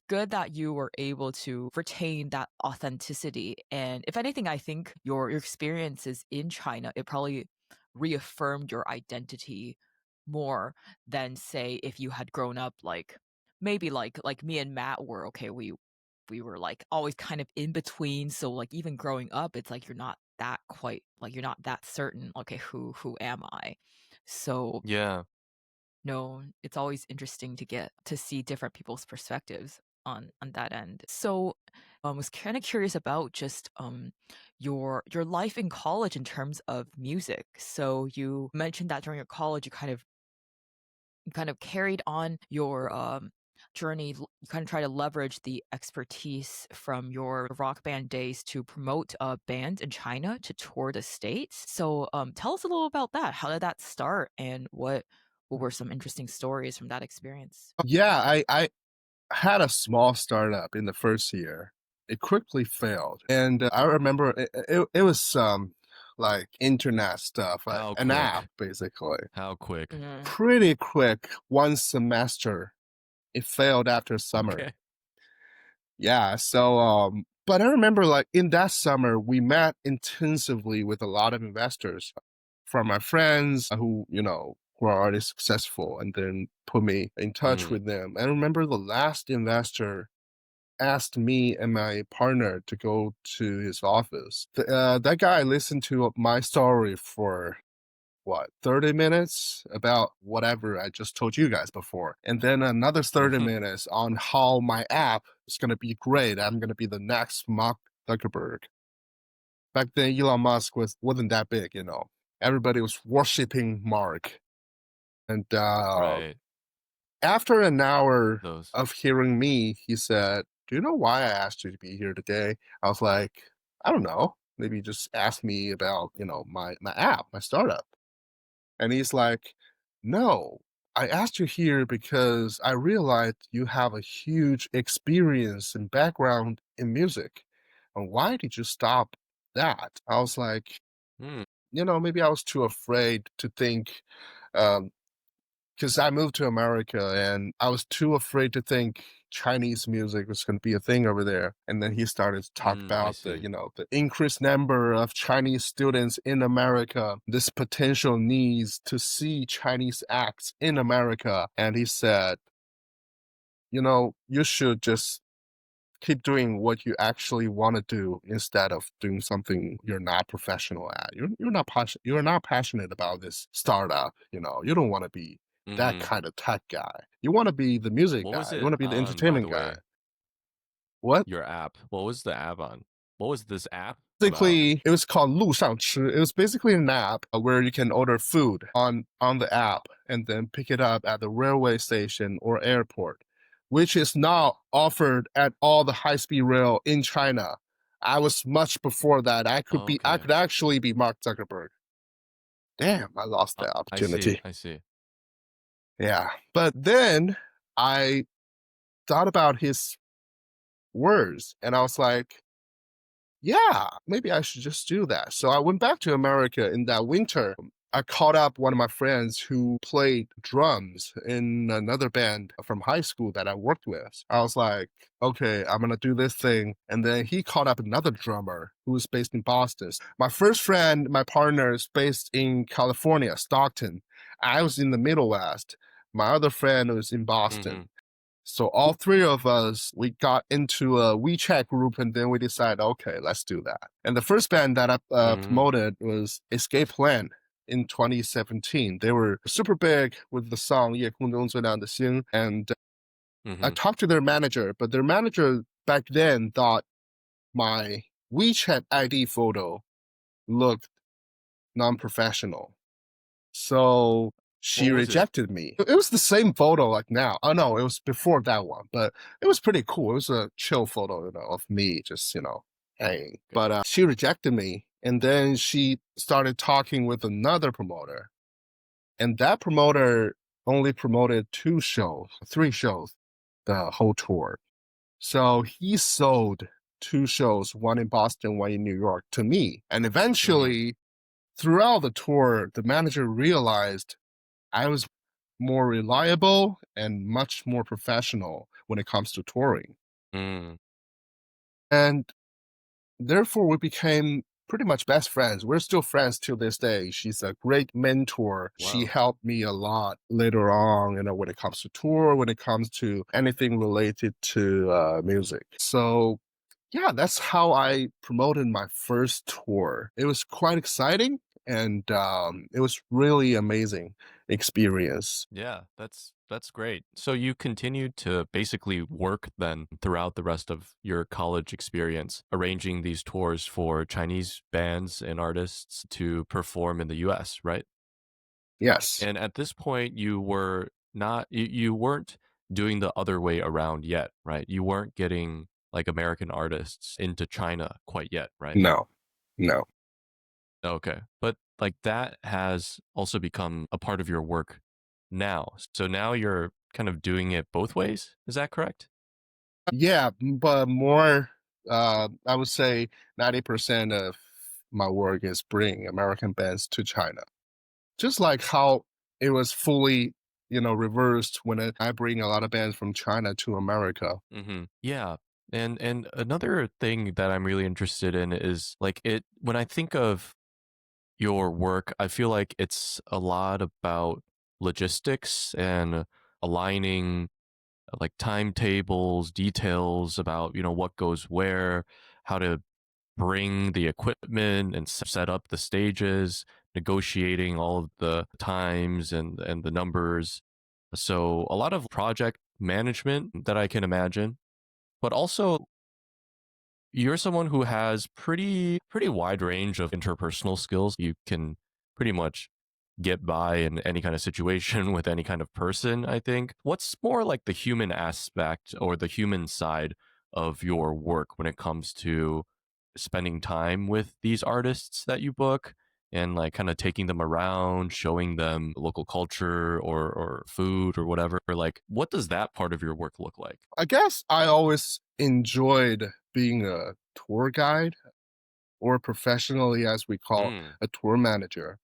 good that you were able to retain that authenticity. And if anything, I think your experiences in China, it probably reaffirmed your identity more than say if you had grown up like maybe like me and Matt were okay, we were like always kind of in between. So like even growing up, it's like you're not that quite like you're not that certain, okay, who am I? So Yeah. no, it's always interesting to get to see different people's perspectives on that end. So, I was kind of curious about just your life in college in terms of music. So you mentioned that during your college, you kind of carried on your journey. You kind of try to leverage the expertise from your rock band days to promote bands in China to tour the states. So, tell us a little about that. How did that start, and what were some interesting stories from that experience? Yeah, I had a small startup in the first year. It quickly failed, and I remember it was like internet stuff, How an app quick? basically. How quick? Mhm. Pretty quick, one semester. It failed after summer. Okay. Yeah, so but I remember like in that summer we met intensively with a lot of investors from my friends who are already successful and then put me in touch Mm. with them. I remember the last investor asked me and my partner to go to his office. That guy listened to my story for what, 30 minutes about whatever I just told you guys before. And then another 30 minutes on how my app is going to be great. I'm going to be the next Mark Zuckerberg. Back then, Elon Musk wasn't that big, you know. Everybody was worshiping Mark. And Right. after an hour Those. of hearing me, he said, "Do you know why I asked you to be here today?" I was like, "I don't know. Maybe just ask me about, my app, my startup." And he's like, "No, I asked you here because I realized you have a huge experience and background in music. And why did you stop that?" I was like, Mm. maybe I was too afraid to think, um, because I moved to America and I was too afraid to think Chinese music was going to be a thing over there. And then he started to talk I about see. the increased number of Chinese students in America, this potential needs to see Chinese acts in America. And he said, you should just keep doing what you actually want to do instead of doing something you're not professional at. You're not passionate about this startup, you don't want to be that Hmm. kind of tech guy. You want to be the music What was guy. You it want to be the on, by the entertainment guy. way? What? Your app. What was the app on? What was this app about? Basically, it was called 路上吃. It was basically an app where you can order food on the app and then pick it up at the railway station or airport, which is now offered at all the high-speed rail in China. I was much before that. I Okay. could actually be Mark Zuckerberg. Damn, I lost that I see. opportunity. I see. Yeah. But then I thought about his words and I was like, yeah, maybe I should just do that. So I went back to America in that winter. I called up one of my friends who played drums in another band from high school that I worked with. I was like, okay, I'm going to do this thing. And then he called up another drummer who was based in Boston. My first friend, my partner, is based in California, Stockton. I was in the Middle West. My other friend was in Hmm. Boston. So all three of us, we got into a WeChat group and then we decided, okay, let's do that. And the first band that I Hmm. promoted was Escape Plan in 2017. They were super big with the song 夜空中最亮的星. And I Hmm. talked to their manager, but their manager back then thought my WeChat ID photo looked non-professional. So What she was it? rejected me. It was the same photo like now. Oh no, it was before that one, but it was pretty cool. It was a chill photo, of me just, hanging. Okay. But she rejected me. And then she started talking with another promoter. And that promoter only promoted 2 shows, 3 shows, the whole tour. So he sold 2 shows, one in Boston, one in New York, to me. And Hmm. eventually, throughout the tour, the manager realized I was more reliable and much more professional when it comes to touring. Mm. And therefore, we became pretty much best friends. We're still friends till this day. She's a great mentor. She Wow. helped me a lot later on, when it comes to tour, when it comes to anything related to music. So, yeah, that's how I promoted my first tour. It was quite exciting and it was really amazing experience. Yeah, that's great. So you continued to basically work then throughout the rest of your college experience, arranging these tours for Chinese bands and artists to perform in the US, right? Yes. And at this point you were not you weren't doing the other way around yet, right? You weren't getting like American artists into China quite yet, right? No. No. Okay. But like that has also become a part of your work now. So now you're kind of doing it both ways. Is that correct? Yeah, but more, I would say 90% of my work is bringing American bands to China. Just like how it was fully, reversed when I bring a lot of bands from China to America. Yeah. And another thing that I'm really interested in is like it when I think of your work, I feel like it's a lot about logistics and aligning like timetables, details about, what goes where, how to bring the equipment and set up the stages, negotiating all of the times and the numbers. So a lot of project management that I can imagine, but also you're someone who has pretty wide range of interpersonal skills. You can pretty much get by in any kind of situation with any kind of person, I think. What's more like the human aspect or the human side of your work when it comes to spending time with these artists that you book and like kind of taking them around, showing them local culture or food or whatever? Like, what does that part of your work look like? I guess I always enjoyed being a tour guide, or professionally, as we call Mm. a tour manager.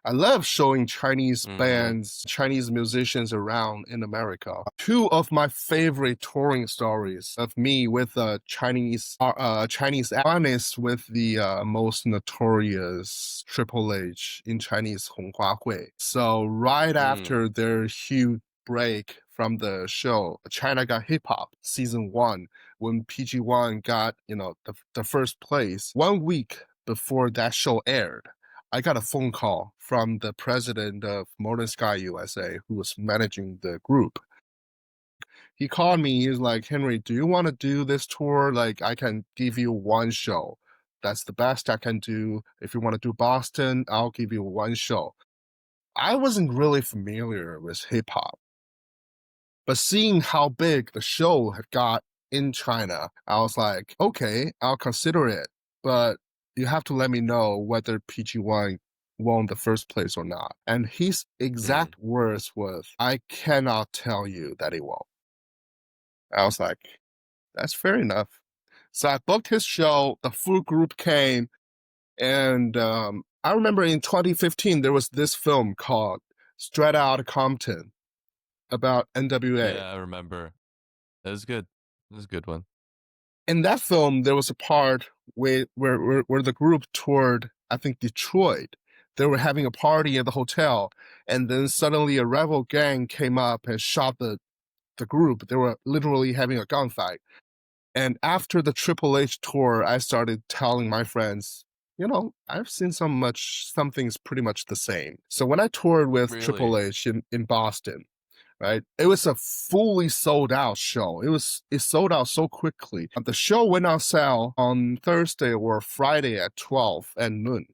I love showing Chinese Mm-hmm. bands, Chinese musicians around in America. Two of my favorite touring stories of me with Chinese. One is with the most notorious Triple H in Chinese Honghua Hui. So right Mm. after their huge break from the show, China Got Hip Hop season 1, when PG1 got, the first place, 1 week before that show aired, I got a phone call from the president of Modern Sky USA, who was managing the group. He called me. He was like, Henry, do you want to do this tour? Like, I can give you one show. That's the best I can do. If you want to do Boston, I'll give you one show. I wasn't really familiar with hip hop, but seeing how big the show had got in China, I was like, okay, I'll consider it. But you have to let me know whether PG1 won the first place or not. And his Mm. exact words was, I cannot tell you that he won. I was like, that's fair enough. So I booked his show. The full group came. And I remember in 2015, there was this film called Straight Outta Compton about NWA. Yeah, I remember. That was good. That was a good one. In that film, there was a part where the group toured, I think, Detroit. They were having a party at the hotel, and then suddenly a rival gang came up and shot the group. They were literally having a gunfight. And after the Triple H tour, I started telling my friends, I've seen something's pretty much the same. So when I toured with Triple Really? H in Boston, right? It was a fully sold out show. It sold out so quickly. The show went on sale on Thursday or Friday at 12 at noon.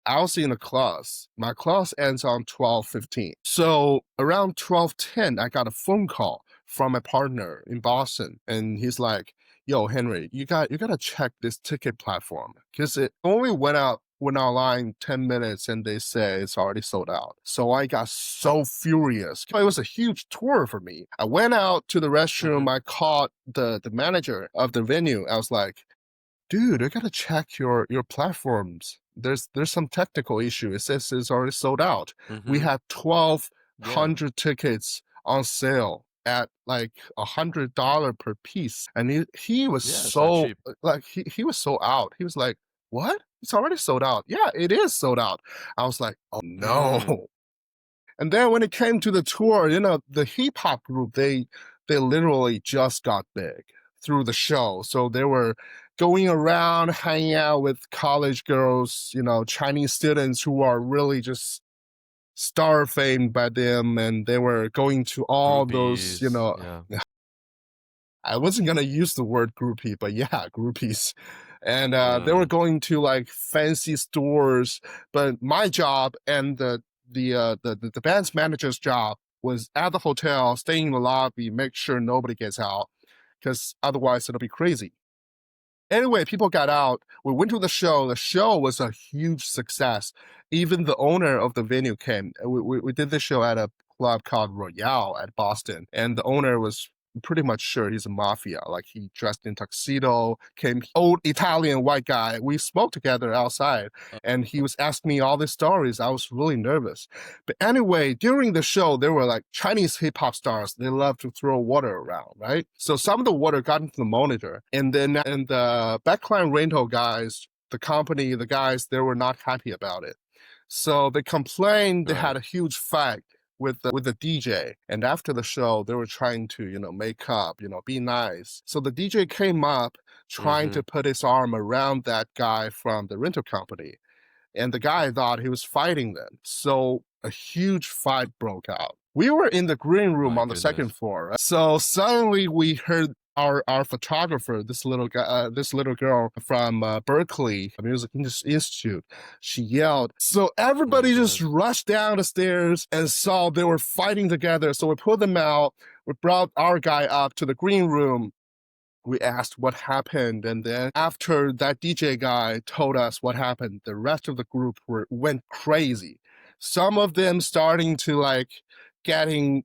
I was in a class. My class ends on 12:15. So around 12:10, I got a phone call from a partner in Boston, and he's like, "Yo, Henry, you gotta check this ticket platform because it only went online 10 minutes, and they say it's already sold out." So I got so furious. It was a huge tour for me. I went out to the restroom. Hmm. I called the manager of the venue. I was like, dude, I gotta check your platforms. There's some technical issue. It says it's already sold out. We Hmm. had Yeah. 1,200 tickets on sale at like $100 per piece. And he was Yeah, it's not so cheap. like he was so out. He was like, what? It's already sold out. Yeah, it is sold out. I was like, oh Mm. no. And then when it came to the tour, the hip hop group, they literally just got big through the show. So they were going around hanging out with college girls, Chinese students who are really just star famed by them, and they were going to all those, Groupies. Yeah. I wasn't gonna use the word groupie, but yeah, groupies. And they were Mm. going to like fancy stores. But my job and the band's manager's job was at the hotel, staying in the lobby, make sure nobody gets out, because otherwise it'll be crazy. Anyway, people got out. We went to the show. The show was a huge success. Even the owner of the venue came. We did the show at a club called Royale at Boston, and the owner was pretty much sure he's a mafia. Like he dressed in tuxedo, came old Italian white guy. We smoked together outside, and he was asking me all these stories. I was really nervous. But anyway, during the show, there were like Chinese hip hop stars. They love to throw water around, right? So some of the water got into the monitor, and the backline rental guys, the company, the guys, they were not happy about it. So they complained. They had a huge fight with the DJ. And after the show, they were trying to, make up, be nice. So the DJ came up trying to put his arm around that guy from the rental company. And the guy thought he was fighting them. So a huge fight broke out. We were in the green room My on the second goodness. floor. Right? So suddenly we heard our photographer, this little girl from Berkeley Music Institute, she yelled. So everybody just rushed down the stairs and saw they were fighting together. So we pulled them out. We brought our guy up to the green room. We asked what happened, and then after that DJ guy told us what happened, the rest of the group went crazy. Some of them starting to like getting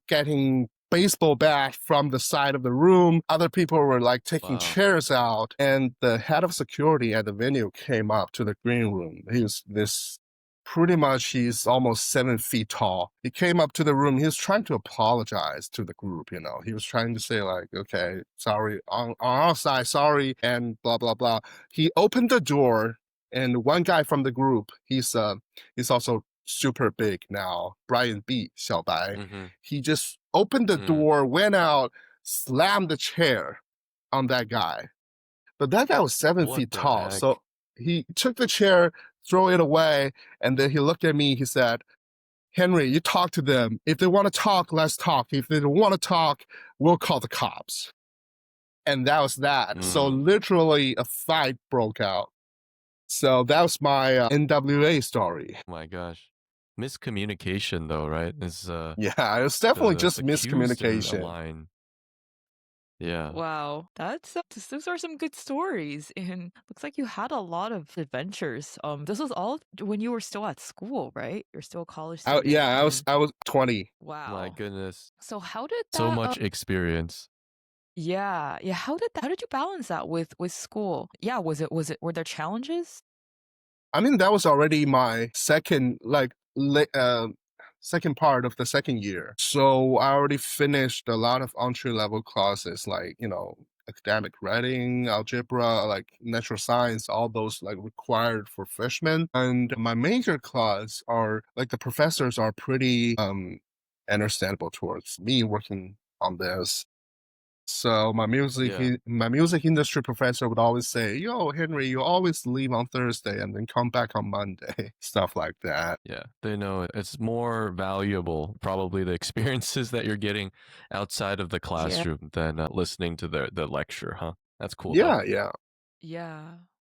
baseball bat from the side of the room. Other people were like taking chairs out, and the head of security at the venue came up to the green room. He was he's almost 7 feet tall. He came up to the room. He was trying to apologize to the group, He was trying to say like, okay, sorry, on our side, sorry, and blah, blah, blah. He opened the door, and one guy from the group, he's also super big now, Brian B. Xiaobai. He just opened the door, went out, slammed the chair on that guy. But that guy was 7 feet tall. Heck? So he took the chair, throw it away, and then he looked at me. He said, Henry, you talk to them. If they want to talk, let's talk. If they don't want to talk, we'll call the cops. And that was that. So literally a fight broke out. So that was my NWA story. Oh my gosh. Miscommunication though, right? Yeah, it was definitely just accused in a miscommunication. line. Yeah. Wow, those are some good stories, and looks like you had a lot of adventures. This was all when you were still at school, right? You're still a college student. I was 20. Wow. My goodness. So how did that? So much experience. Yeah. How did you balance that with school? Yeah. Were there challenges? I mean, that was already my second part of the second year. So I already finished a lot of entry-level classes like, academic writing, algebra, like natural science, all those like required for freshmen. And my major class are like the professors are pretty understandable towards me working on this. So my music industry professor would always say, "Yo, Henry, you always leave on Thursday and then come back on Monday." Stuff like that. Yeah. They know it's more valuable, probably the experiences that you're getting outside of the classroom than listening to the lecture, huh? That's cool though. Yeah. Yeah.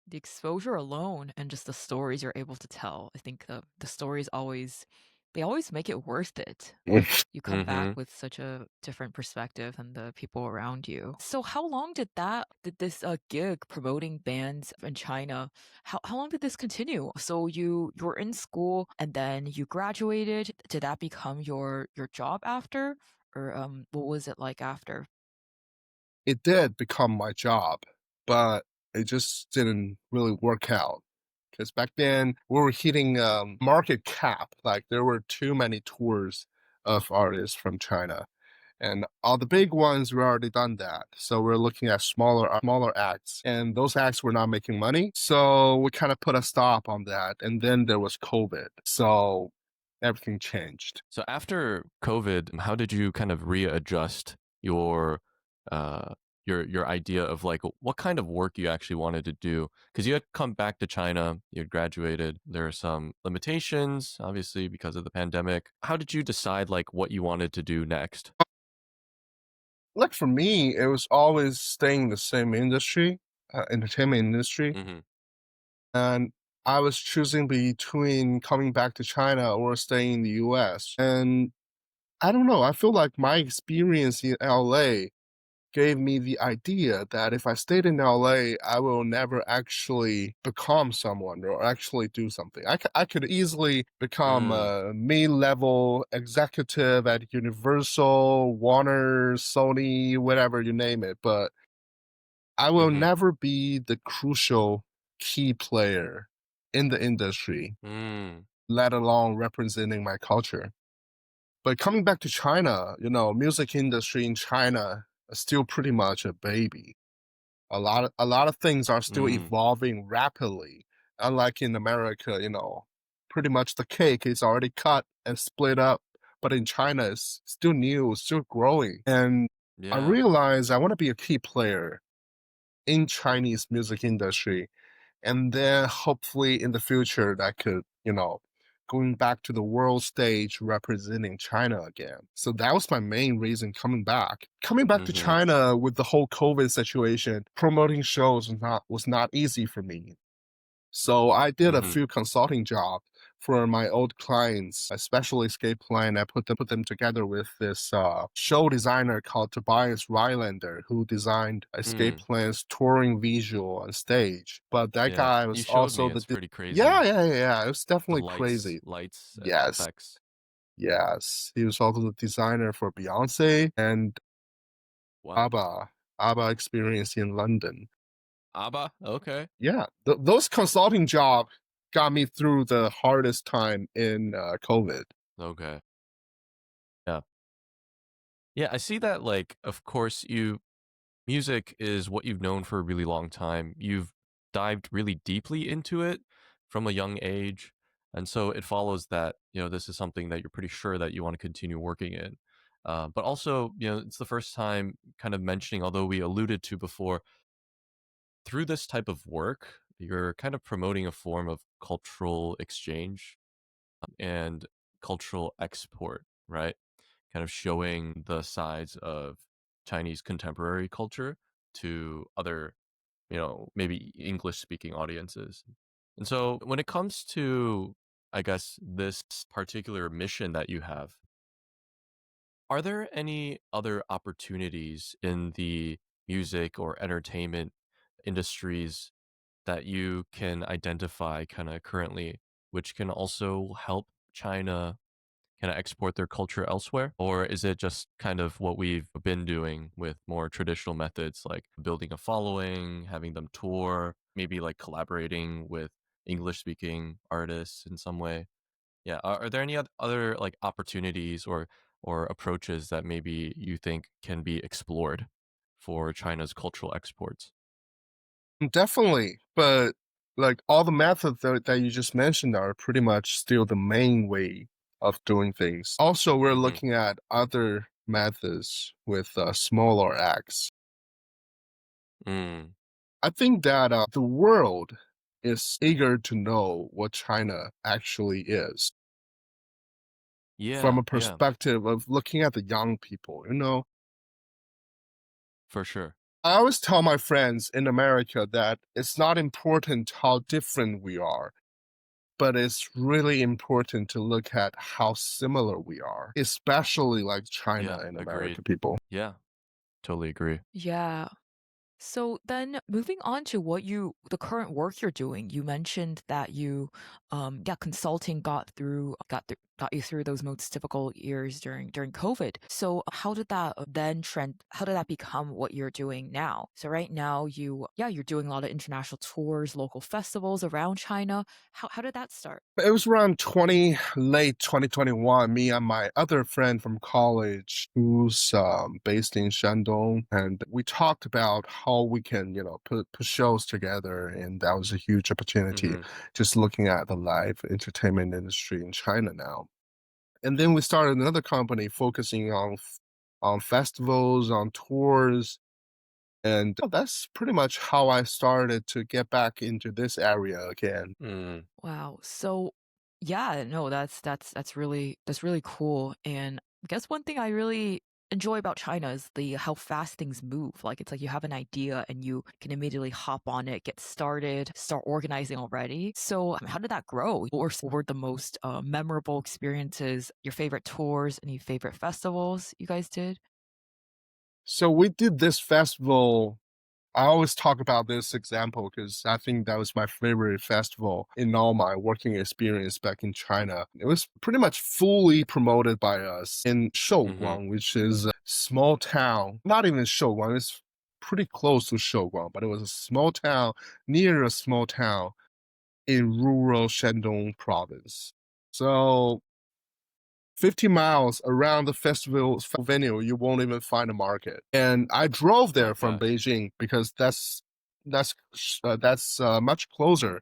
The exposure alone and just the stories you're able to tell. I think the stories they always make it worth it. You come back with such a different perspective than the people around you. So how long did this gig promoting bands in China, how long did this continue? So you were in school and then you graduated. Did that become your job after? Or what was it like after? It did become my job, but it just didn't really work out. Because back then we were hitting market cap. Like there were too many tours of artists from China. And all the big ones, we already done that. So we're looking at smaller acts. And those acts were not making money. So we kind of put a stop on that. And then there was COVID. So everything changed. So after COVID, how did you kind of readjust your idea of like what kind of work you actually wanted to do? Because you had come back to China, you had graduated. There are some limitations, obviously, because of the pandemic. How did you decide like what you wanted to do next? Like for me, it was always staying in the same industry, entertainment industry. And I was choosing between coming back to China or staying in the US. And I don't know, I feel like my experience in LA gave me the idea that if I stayed in LA, I will never actually become someone or actually do something. I could easily become Mm, a mid-level executive at Universal, Warner, Sony, whatever you name it, but I will mm-hmm, never be the crucial key player in the industry, mm, let alone representing my culture. But coming back to China, music industry in China is still pretty much a baby. A lot of things are still mm. evolving rapidly. Unlike in America, pretty much the cake is already cut and split up. But in China, it's still new, still growing. And I Yeah. realized I want to be a key player in Chinese music industry. And then hopefully in the future that could, going back to the world stage representing China again. So that was my main reason coming back. Coming back to Mm-hmm, China with the whole COVID situation, promoting shows was not easy for me. So I did a mm-hmm, few consulting jobs for my old clients, especially escape plan. I put them together with this show designer called Tobias Rylander, who designed escape mm. plans, touring visual on stage. But that Yeah. guy You was showed also me. the It's pretty crazy. yeah, yeah, yeah, yeah. It was The definitely lights, crazy. lights and Yes, effects. yes. He was also the designer for Beyonce and Wow. ABBA experience in London. ABBA? Okay. Yeah, those consulting jobs got me through the hardest time in COVID. Okay. Yeah. Yeah, I see that, like, of course, music is what you've known for a really long time. You've dived really deeply into it from a young age. And so it follows that, this is something that you're pretty sure that you want to continue working in. But also, it's the first time kind of mentioning, although we alluded to before, through this type of work, you're kind of promoting a form of cultural exchange and cultural export, right? Kind of showing the sides of Chinese contemporary culture to other, maybe English speaking audiences. And so when it comes to, I guess, this particular mission that you have, are there any other opportunities in the music or entertainment industries that you can identify kind of currently, which can also help China kind of export their culture elsewhere? Or is it just kind of what we've been doing with more traditional methods like building a following, having them tour, maybe like collaborating with English speaking artists in some way? Yeah. Are there any other like opportunities or approaches that maybe you think can be explored for China's cultural exports? Definitely, but like all the methods that you just mentioned are pretty much still the main way of doing things. Also, we're Hmm. looking at other methods with smaller acts. Mm. I think that the world is eager to know what China actually is from Yeah. a Yeah. perspective of looking at the young people. For sure. I always tell my friends in America that it's not important how different we are, but it's really important to look at how similar we are, especially like China Yeah. and America Agreed. people. Yeah. Totally agree. Yeah. So then moving on to the current work you're doing, you mentioned that consulting got you through those most difficult years during COVID. So how did that how did that become what you're doing now? So right now you're doing a lot of international tours, local festivals around China. How did that start? It was around late 2021. Me and my other friend from college, who's based in Shandong, and we talked about how we can, put shows together, and that was a huge opportunity. Hmm. Just looking at the live entertainment industry in China now, and then we started another company focusing on festivals, on tours, and that's pretty much how I started to get back into this area again. Mm. Wow. So yeah, no, that's really cool. And I guess one thing I really enjoy about China is the how fast things move. Like it's like you have an idea and you can immediately hop on it, get started, start organizing already. So how did that grow? What were the most memorable experiences, your favorite tours, any favorite festivals you guys did? So we did this festival. I always talk about this example because I think that was my favorite festival in all my working experience back in China. It was pretty much fully promoted by us in Mm-hmm. Shouguang, which is a small town. Not even Shouguang, it's pretty close to Shouguang, but it was a small town near a small town in rural Shandong province. So 50 miles around the festival venue, you won't even find a market. And I drove Oh my there from gosh. Beijing because that's much closer,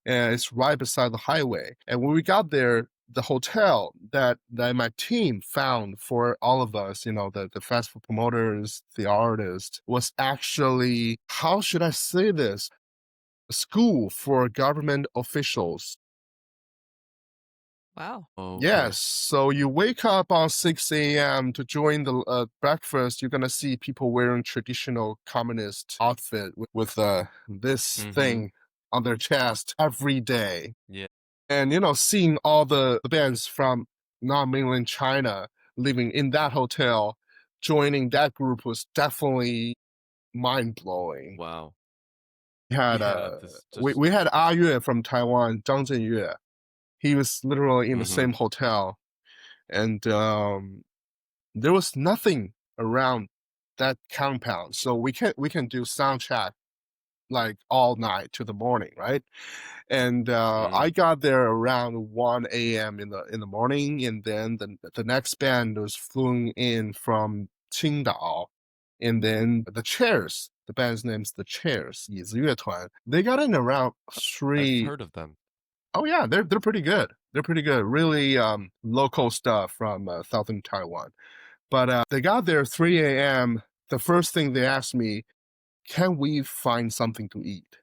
and it's right beside the highway. And when we got there, the hotel that my team found for all of us, the festival promoters, the artists, was actually, how should I say this? A school for government officials. Wow. Yes, Okay. so you wake up on 6 a.m. to join the breakfast. You're gonna see people wearing traditional communist outfit with this Mm-hmm. thing on their chest every day. Yeah. And seeing all the bands from non-mainland China living in that hotel, joining that group was definitely mind-blowing. Wow. We had Yeah. This we, just. we had Ah Yue from Taiwan, Zhang Zhenyue. He was literally in the Mm-hmm. same hotel, and there was nothing around that compound, so we can do sound check like all night to the morning, right? And I Mm. got there around 1 a.m. in the morning, and then the next band was flew in from Qingdao, and then the band's name's the Chairs, 椅子乐团. They got in around I've three. heard of them. Oh yeah, they're pretty good. They're pretty good. Really local stuff from southern Taiwan. But they got there 3 a.m. The first thing they asked me, can we find something to eat?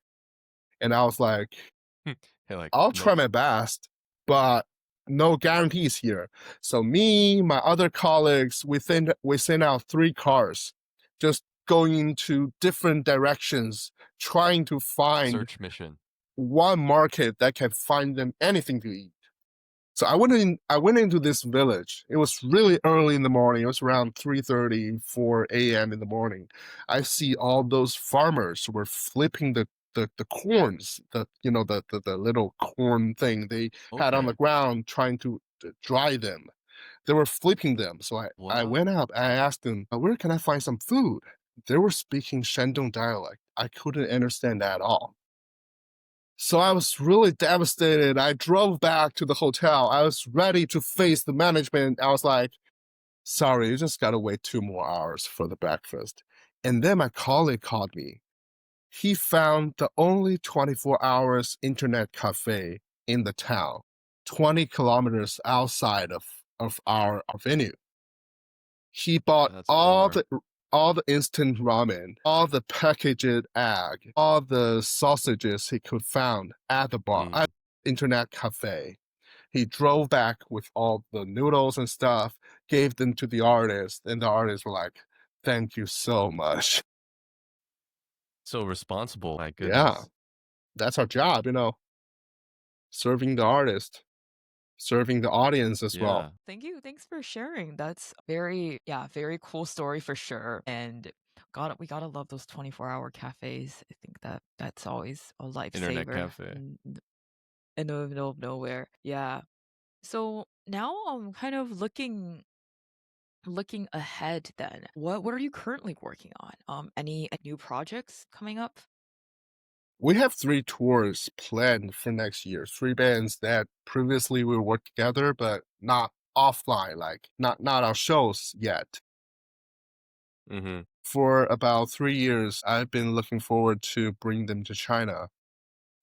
And I was like, Hey, like, I'll try nope. my best, but no guarantees here. So me, my other colleagues, we sent out 3 cars, just going into different directions, trying to find Search mission. one market that can find them anything to eat. So I went into this village. It was really early in the morning. It was around 3:30, 4 a.m. in the morning. I see all those farmers were flipping the corns, the little corn thing they had on the Okay. ground, trying to dry them. They were flipping them. So I What? went up. I asked them, where can I find some food? They were speaking Shandong dialect. I couldn't understand that at all. So I was really devastated. I drove back to the hotel. I was ready to face the management. I was like, sorry, you just got to wait 2 more hours for the breakfast. And then my colleague called me. He found the only 24 hours internet cafe in the town, 20 kilometers outside of our venue. He bought That's all far. the instant ramen, all the packaged egg, all the sausages he could find at the bar, Mm. at internet cafe. He drove back with all the noodles and stuff, gave them to the artist, and the artists were like, "Thank you so much." So responsible. My Yeah, goodness. that's our job, serving the artist, serving the audience as well. Yeah. Thank you. Thanks for sharing. That's very, yeah, very cool story for sure. And we gotta love those 24-hour cafes. I think that's always a Internet lifesaver cafe. in the middle of nowhere. Yeah. So now I'm kind of looking ahead then. What are you currently working on? Any new projects coming up? We have 3 tours planned for next year. 3 bands that previously we worked together, but not offline, like not our shows yet. Mm-hmm. For about 3 years, I've been looking forward to bring them to China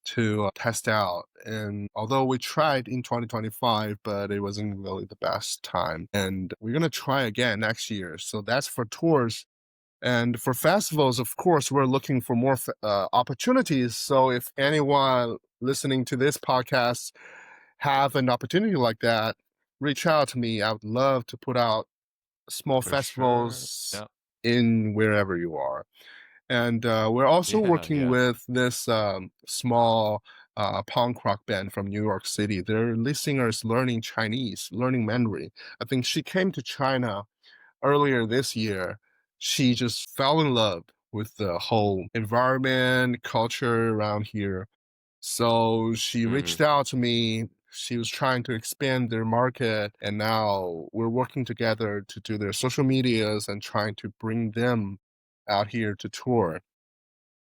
to test out. And although we tried in 2025, but it wasn't really the best time. And we're gonna try again next year. So that's for tours. And for festivals, of course, we're looking for more opportunities. So if anyone listening to this podcast have an opportunity like that, reach out to me. I would love to put out small For sure. festivals Yeah. in wherever you are. And we're also Yeah. working Yeah. with this small punk rock band from New York City. Their lead singer is learning Chinese, learning Mandarin. I think she came to China earlier this year she just fell in love with the whole environment, culture around here. So she reached Mm, out to me. She was trying to expand their market, and now we're working together to do their social medias and trying to bring them out here to tour.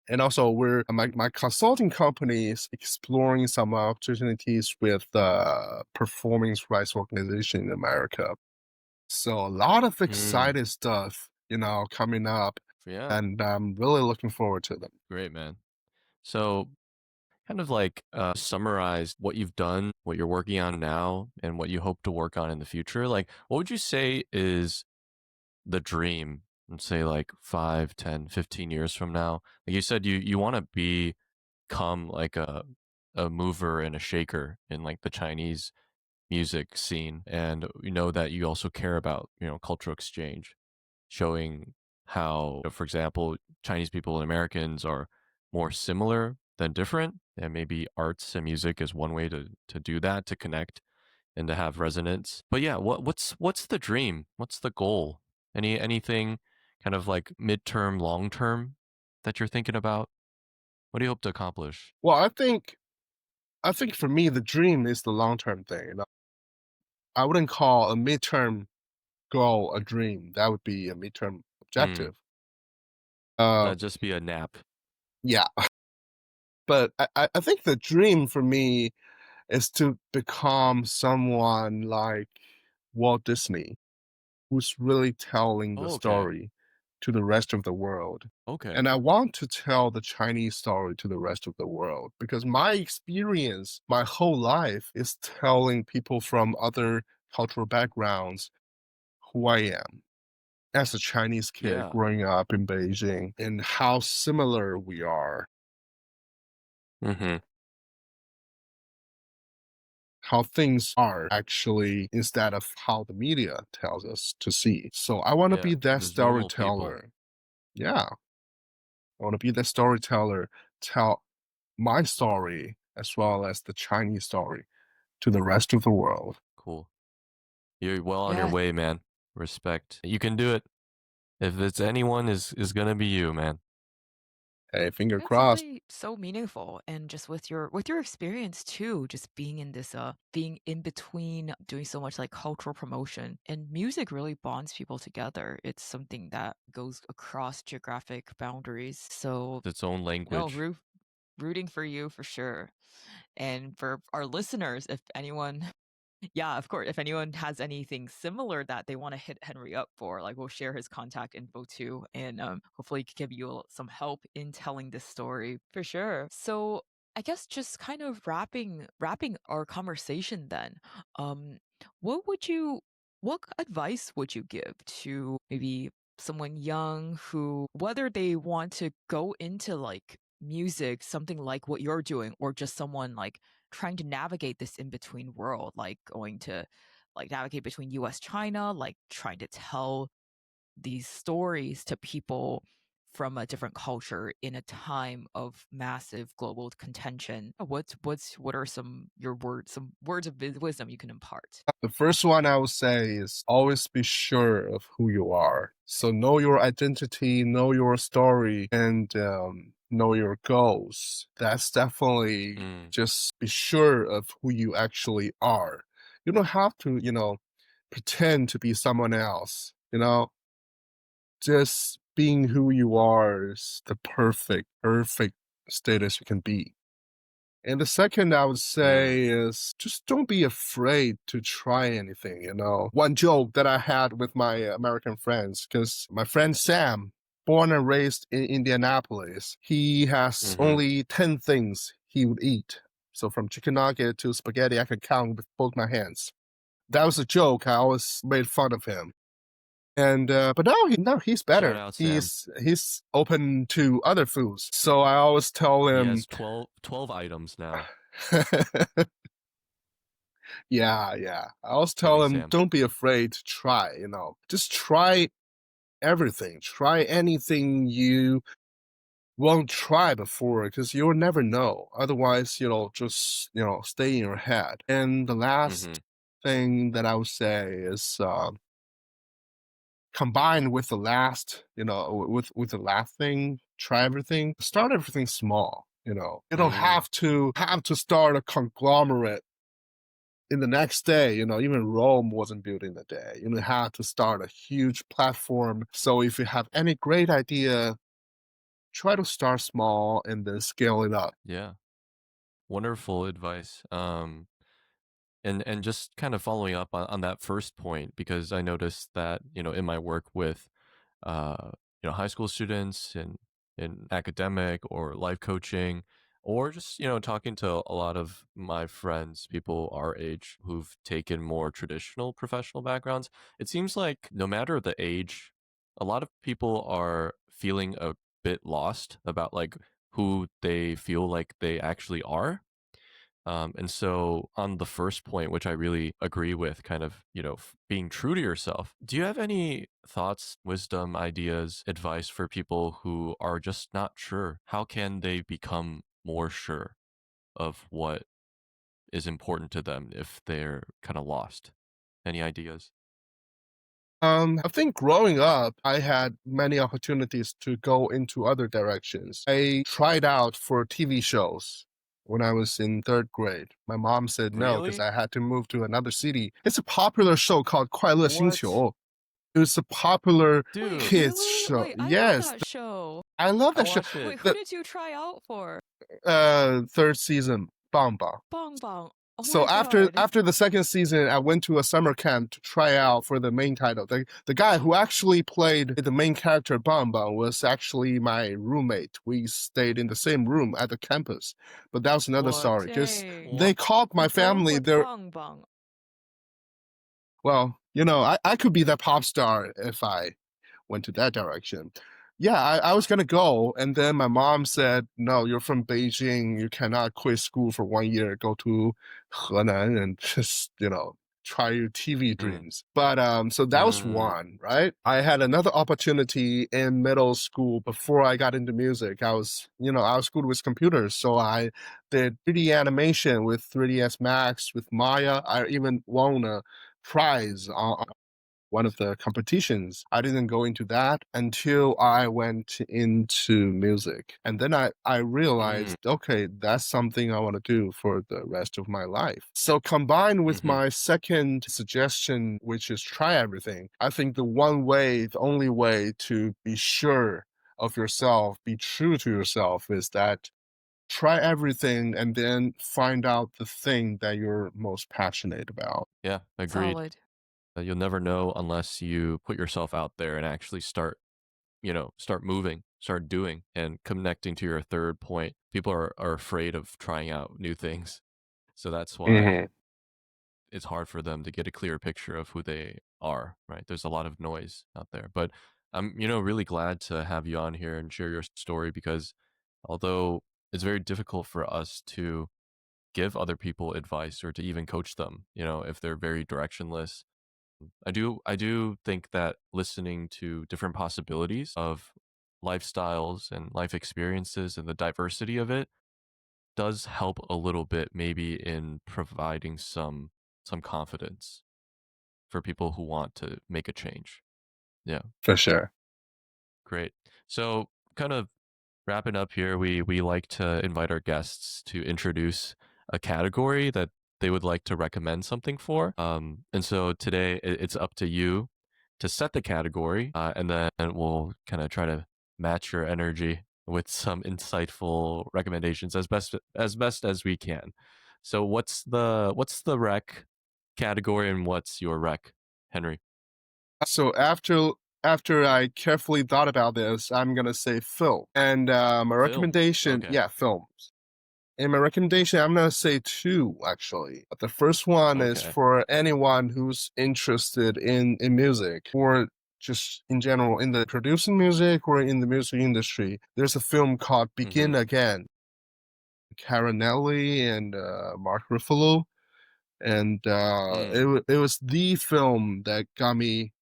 And also, my consulting company is exploring some opportunities with the performance rights organization in America. So a lot of mm, exciting stuff, coming up, yeah, and I'm really looking forward to them. great, man. So, kind of like summarize what you've done, what you're working on now, and what you hope to work on in the future. Like, what would you say is the dream, and say like 5, 10, 15 years from now? Like you said, you want to become like a mover and a shaker in like the Chinese music scene, and you know that you also care about cultural exchange, showing how, for example, Chinese people and Americans are more similar than different, and maybe arts and music is one way to do that, to connect and to have resonance. But yeah, what's the dream? What's the goal? Anything kind of like midterm, long term that you're thinking about? What do you hope to accomplish? Well, I think for me the dream is the long term thing. I wouldn't call a midterm goal a dream. That would be a midterm Mm, objective. Uh, that'd just be a nap. yeah, but I think the dream for me is to become someone like Walt Disney, who's really telling the Oh, okay. story to the rest of the world. Okay. And I want to tell the Chinese story to the rest of the world because my experience, my whole life is telling people from other cultural backgrounds who I am as a Chinese kid Yeah. growing up in Beijing and how similar we are, Mm-hmm. how things are actually instead of how the media tells us to see. So I want to Yeah. be that There's normal people. storyteller. Yeah, I want to be the storyteller, tell my story as well as the Chinese story to the rest of the world. Cool. You're well on your Yeah, way, man. Respect. You can do it. If it's anyone, is gonna be you, man. Hey, finger it's crossed. really so meaningful, and just with your experience too, just being in this being in between doing so much like cultural promotion, and music really bonds people together. It's something that goes across geographic boundaries. So It's its own no, language. rooting for you for sure. And for our listeners, if anyone yeah, of course. If anyone has anything similar that they want to hit Henry up for, like we'll share his contact info too, and hopefully give you some help in telling this story for sure. So I guess just kind of wrapping our conversation then. Um, what would you, what advice would you give to maybe someone young who, whether they want to go into like music, something like what you're doing, or just someone like trying to navigate this in between world, like going to like navigate between US China, like trying to tell these stories to people from a different culture in a time of massive global contention. What are some words of wisdom you can impart? The first one I would say is always be sure of who you are. So know your identity, know your story, and know your goals. That's definitely Mm, just be sure of who you actually are. You don't have to, pretend to be someone else. Just being who you are is the perfect status you can be. And the second I would mm, say is just don't be afraid to try anything. One joke that I had with my American friends, because my friend Sam, born and raised in Indianapolis, he has mm-hmm. only 10 things he would eat. So from chicken nugget to spaghetti, I could count with both my hands. That was a joke. I always made fun of him. And but now he's Shout better. out Sam. He's open to other foods. So I always tell He him has 12 items now. Yeah, yeah. I always tell Kidding, them, Sam. don't be afraid to try. Just try everything. Try anything you won't try before because you'll never know. Otherwise, just, stay in your head. And the Mm-hmm. last thing that I would say is combined with the last, with the last thing, try everything, start everything small. You don't Mm, have to start a conglomerate in the next day. Even Rome wasn't built in a day. You have to start a huge platform. So if you have any great idea, try to start small and then scale it up. yeah. Wonderful advice. And just kind of following up on that first point, because I noticed that, in my work with high school students and in academic or life coaching, or just, talking to a lot of my friends, people our age who've taken more traditional professional backgrounds, it seems like no matter the age, a lot of people are feeling a bit lost about like who they feel like they actually are. And so, on the first point, which I really agree with, kind of, being true to yourself, do you have any thoughts, wisdom, ideas, advice for people who are just not sure? How can they become more sure of what is important to them if they're kind of lost? Any ideas? I think growing up, I had many opportunities to go into other directions. I tried out for TV shows when I was in third grade. My mom said no because Really? I had to move to another city. It's a popular show called 快乐星 What? 球. It was a popular Wait, Dude, kids really? show. Wait, I love Yes, that show. I love I that show. watched it. Wait, who The did you try out for? third season, Bang Bang. Bong Bong. Oh So my after god. after the second season, I went to a summer camp to try out for the main title. The guy who actually played the main character Bang Bang was actually my roommate. We stayed in the same room at the campus. But that was another What? story because Dang. they What? called You my broke family. with They're Bong Bong. well, I could be that pop star if I went to that direction. Yeah, I was gonna go, and then my mom said, "No, you're from Beijing. You cannot quit school for 1 year. Go to Henan and just try your TV Mm, dreams." But so that was mm, one, right? I had another opportunity in middle school before I got into music. I was good with computers, so I did 3D animation with 3ds Max with Maya. I even won a prize on one of the competitions. I didn't go into that until I went into music. And then I mm, realized, okay, that's something I want to do for the rest of my life. So combined with hmm my second suggestion, which is try everything, I think the only way to be sure of yourself, be true to yourself is that try everything and then find out the thing that you're most passionate about. Yeah, agreed. Solid. You'll never know unless you put yourself out there and actually start moving, start doing, and connecting to your third point. People are afraid of trying out new things. So that's why Mhm. it's hard for them to get a clear picture of who they are, right? There's a lot of noise out there. But I'm, really glad to have you on here and share your story because although it's very difficult for us to give other people advice or to even coach them, if they're very directionless, I do think that listening to different possibilities of lifestyles and life experiences and the diversity of it does help a little bit maybe in providing some confidence for people who want to make a change. Yeah, For sure. great. So kind of wrapping up here, we like to invite our guests to introduce a category that they would like to recommend something for. And so today it's up to you to set the category, and then we'll kind of try to match your energy with some insightful recommendations as best as we can. So what's the rec category and what's your rec, Henry? So after I carefully thought about this, I'm gonna say film. And my Film. recommendation, Okay. yeah, films. And my recommendation, I'm gonna say two actually. The first one is Okay. for anyone who's interested in music or just in general in the producing music or in the music industry. There's a film called Mm-hmm. Begin Again, Caronelli and Mark Ruffalo. And Mm. it was the film that got me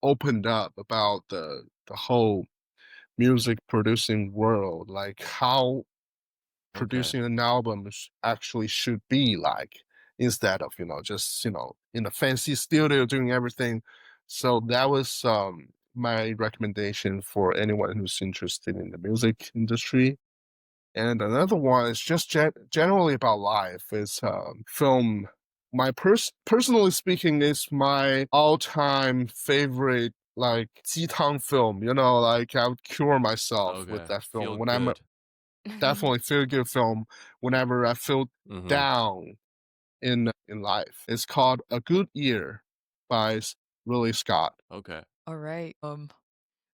opened up about the whole music producing world, like how Okay. producing an album actually should be like, instead of just in a fancy studio doing everything So that was my recommendation for anyone who's interested in the music industry. And another one is just generally about life. Is film. My personally speaking, is my all-time favorite like 鸡汤 film. You know, like I would cure myself with Okay. that Feel film when I'm good. definitely feel good film whenever I feel Mm-hmm. down in life. It's called A Good Year by Ridley Scott. Okay. All right.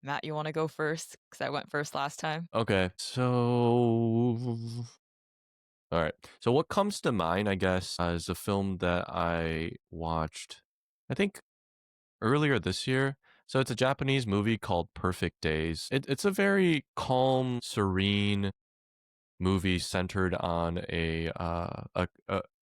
Matt, you want to go first? Because I went first last time. Okay. So, all right. So, what comes to mind, I guess, is a film that I watched, I think, earlier this year. So, it's a Japanese movie called Perfect Days. It's a very calm, serene movie centered on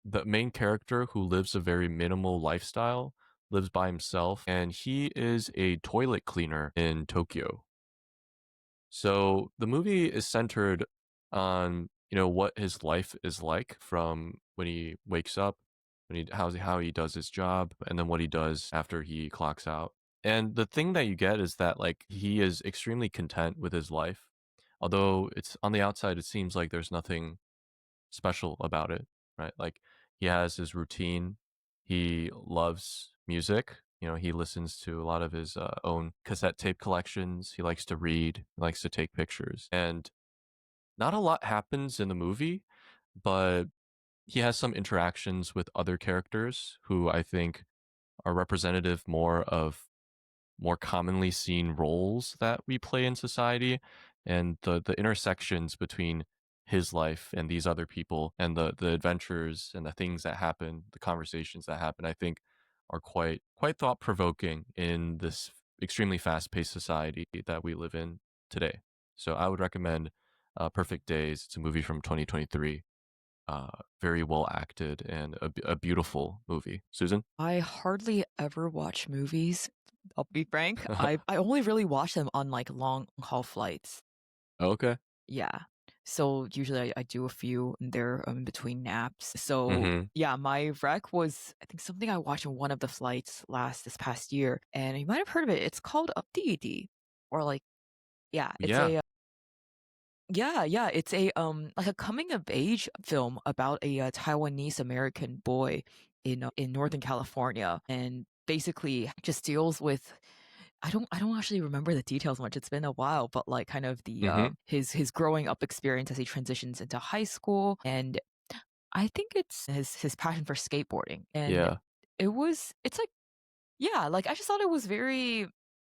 the main character who lives a very minimal lifestyle, lives by himself, and he is a toilet cleaner in Tokyo. So the movie is centered on what his life is like from when he wakes up, when how he does his job, and then what he does after he clocks out. And the thing that you get is that like he is extremely content with his life, although it's on the outside it seems like there's nothing special about it, right? Like he has his routine. He loves music. He listens to a lot of his own cassette tape collections. He likes to read. He likes to take pictures. And not a lot happens in the movie, but he has some interactions with other characters who I think are representative more of more commonly seen roles that we play in society, and the intersections between his life and these other people and the adventures and the things that happen, the conversations that happen, I think are quite thought provoking in this extremely fast paced society that we live in today. So I would recommend Perfect Days. It's a movie from 2023. Very well acted and a beautiful movie. Susan? I hardly ever watch movies. I'll be frank. I only really watch them on like long haul flights. Okay. Yeah. So usually I do a few in there in between naps. So Mm-hmm. yeah, my rec was I think something I watched on one of the flights this past year, and you might have heard of it. It's called Update, or like yeah, it's Yeah. it's a like a coming of age film about a Taiwanese American boy in Northern California, and basically just deals with I don't actually remember the details much. It's been a while, but like kind of the Mm-hmm. his growing up experience as he transitions into high school, and I think it's his passion for skateboarding, and Yeah. it's like yeah, like I just thought it was very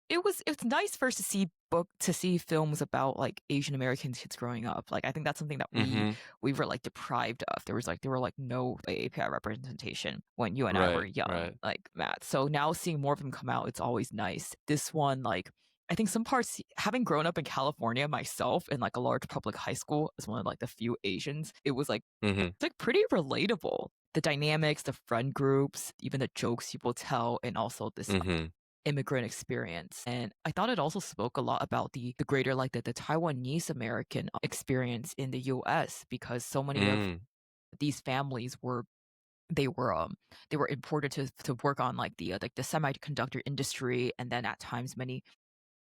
it's nice first to see films about like Asian American kids growing up. Like I think that's something that Mm-hmm. we were like deprived of. There were like no API representation when you and I were Right. young, Right. like Matt. So now seeing more of them come out, it's always nice. This one, like I think some parts having grown up in California myself in like a large public high school as one of like the few Asians, it was like Mm-hmm. it's like pretty relatable. The dynamics, the friend groups, even the jokes people tell, and also this Mm-hmm. immigrant experience. And I thought it also spoke a lot about the greater like the Taiwanese American experience in the US, because so many of Mm. these families they were they were imported to work on like the semiconductor industry, and then at times many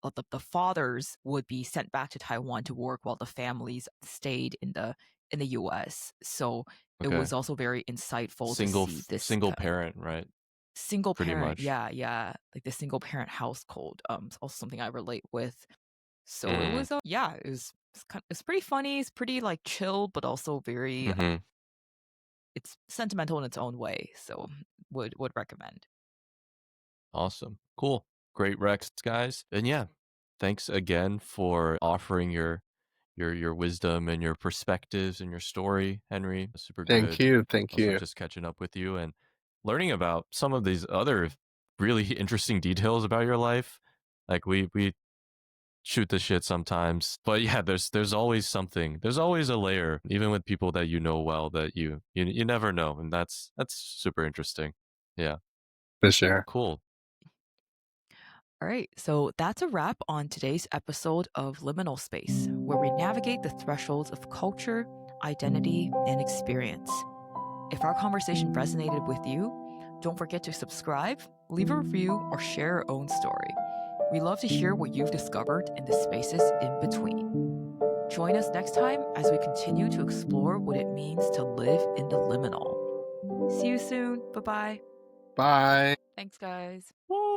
of the fathers would be sent back to Taiwan to work while the families stayed in the US. So it Okay. was also very insightful to Single see this single parent, right? single Pretty parent, much. yeah, like the single parent household. It's also something I relate with. So it Mm. was, yeah, it's pretty funny. It's pretty like chill, but also very, Mm-hmm. it's sentimental in its own way. So would recommend. Awesome. Cool. Great Rex, guys. And yeah, thanks again for offering your wisdom and your perspectives and your story, Henry. Super Thank good. you. Thank Also you. just catching up with you and learning about some of these other really interesting details about your life. Like we shoot the shit sometimes, but yeah, there's always something. There's always a layer, even with people that you know well, that you never know, and that's super interesting. Yeah, For sure. cool. All right, so that's a wrap on today's episode of Liminal Space, where we navigate the thresholds of culture, identity, and experience. If our conversation resonated with you, Don't forget to subscribe, leave a review, or share your own story. We love to hear what you've discovered in the spaces in between. Join us next time as we continue to explore what it means to live in the liminal. See you soon. Bye-bye. Bye. Thanks, guys. Woo.